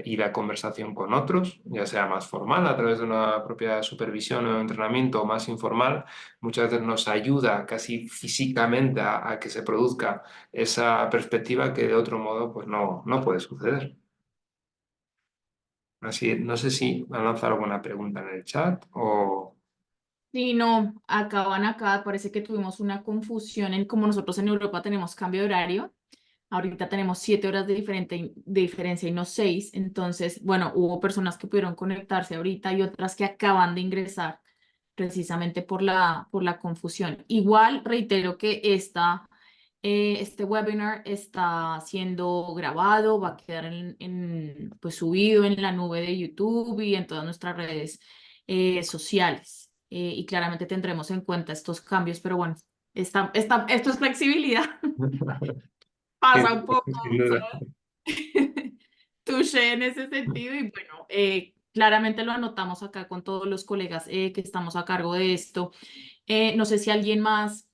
ir a conversación con otros, ya sea más formal a través de una propia supervisión o entrenamiento o más informal, muchas veces nos ayuda casi físicamente a que se produzca esa perspectiva que de otro modo pues no puede suceder. Así, no sé si me han lanzado alguna pregunta en el chat o... Sí, no, acá, parece que tuvimos una confusión en como nosotros en Europa tenemos cambio de horario. Ahorita tenemos 7 horas de diferencia y no 6. Entonces, bueno, hubo personas que pudieron conectarse ahorita y otras que acaban de ingresar precisamente por la confusión. Igual reitero que este webinar está siendo grabado, va a quedar pues subido en la nube de YouTube y en todas nuestras redes sociales. Y claramente tendremos en cuenta estos cambios, pero bueno, esto es flexibilidad. Pasa un poco, Sin duda. ¿sabes? Touché en ese sentido y bueno, claramente lo anotamos acá con todos los colegas que estamos a cargo de esto. No sé si alguien más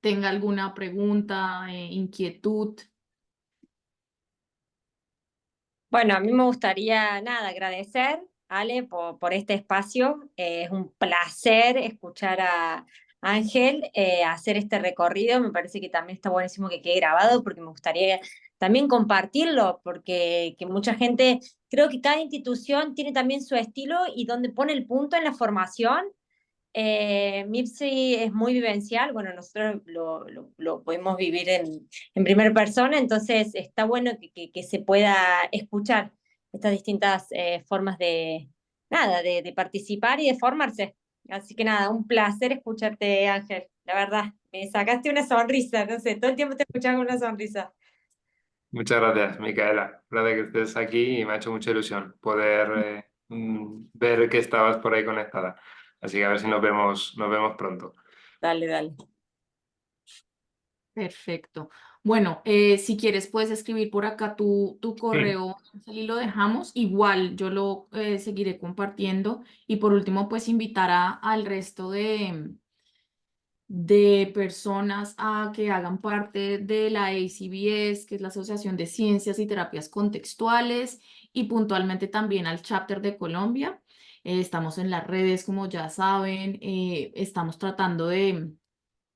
tenga alguna pregunta, inquietud. Bueno, a mí me gustaría, nada, agradecer, Ale, por este espacio. Es un placer escuchar a Ángel hacer este recorrido. Me parece que también está buenísimo que quede grabado porque me gustaría también compartirlo, porque que mucha gente, creo que cada institución tiene también su estilo y donde pone el punto en la formación. MIPSI es muy vivencial, bueno, nosotros lo podemos vivir en primera persona, entonces está bueno que se pueda escuchar estas distintas formas de, nada, de participar y de formarse. Así que nada, un placer escucharte, Ángel, la verdad, me sacaste una sonrisa, no sé, todo el tiempo te escuchaba con una sonrisa. Muchas gracias, Micaela. La verdad que estés aquí y me ha hecho mucha ilusión poder ver que estabas por ahí conectada. Así que a ver si nos vemos pronto. Dale, dale. Perfecto. Bueno, si quieres puedes escribir por acá tu Sí. correo y lo dejamos. Igual yo lo seguiré compartiendo. Y por último, pues invitar al resto de personas a que hagan parte de la ACBS, que es la Asociación de Ciencias y Terapias Contextuales, y puntualmente también al chapter de Colombia. Estamos en las redes, como ya saben, estamos tratando de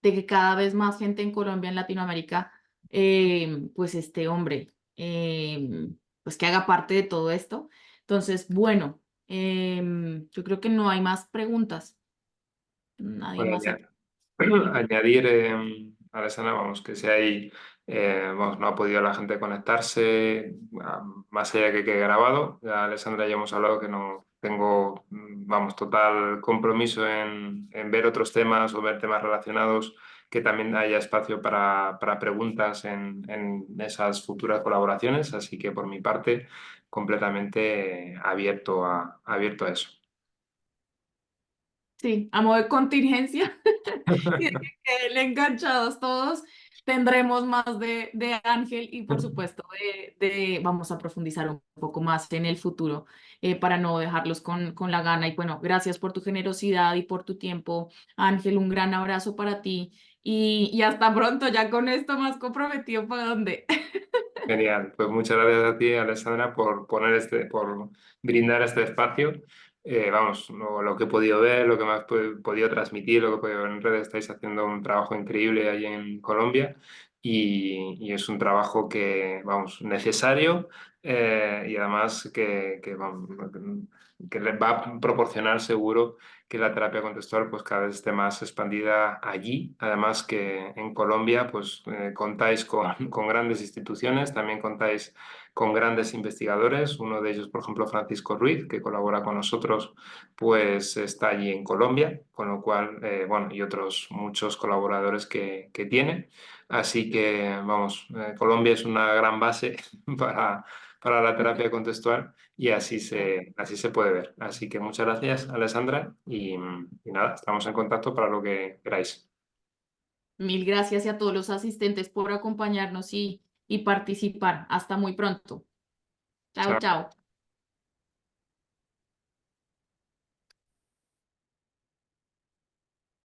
que cada vez más gente en Colombia, en Latinoamérica, pues este hombre, pues que haga parte de todo esto. Entonces, bueno, yo creo que no hay más preguntas. Nadie Bueno, más. ya. Añadir, Alessandra, vamos, que si hay, vamos, no ha podido la gente conectarse, más allá que quede grabado, ya Alessandra ya hemos hablado que no tengo, vamos, total compromiso en ver otros temas o ver temas relacionados, que también haya espacio para preguntas en esas futuras colaboraciones, así que por mi parte, completamente abierto a eso. Sí, a modo de contingencia y de que queden enganchados todos, tendremos más de Ángel y por supuesto vamos a profundizar un poco más en el futuro para no dejarlos con la gana. Y bueno, gracias por tu generosidad y por tu tiempo, Ángel. Un gran abrazo para ti y hasta pronto, ya con esto más comprometido para dónde. Genial, pues muchas gracias a ti, Alessandra, por por brindar este espacio. Vamos, lo que he podido ver, lo que me has podido transmitir, lo que he podido ver en redes, estáis haciendo un trabajo increíble ahí en Colombia y es un trabajo que, vamos, necesario y además vamos, que les va a proporcionar seguro que la terapia contextual pues cada vez esté más expandida allí. Además que en Colombia pues contáis con grandes instituciones, también contáis con grandes investigadores. Uno de ellos, por ejemplo, Francisco Ruiz, que colabora con nosotros, pues está allí en Colombia, con lo cual, bueno, y otros muchos colaboradores que tiene. Así que, vamos, Colombia es una gran base para la terapia contextual y así se puede ver. Así que muchas gracias, Alessandra, y nada, estamos en contacto para lo que queráis. Mil gracias y a todos los asistentes por acompañarnos y participar. Hasta muy pronto. Chao, Chao. chao.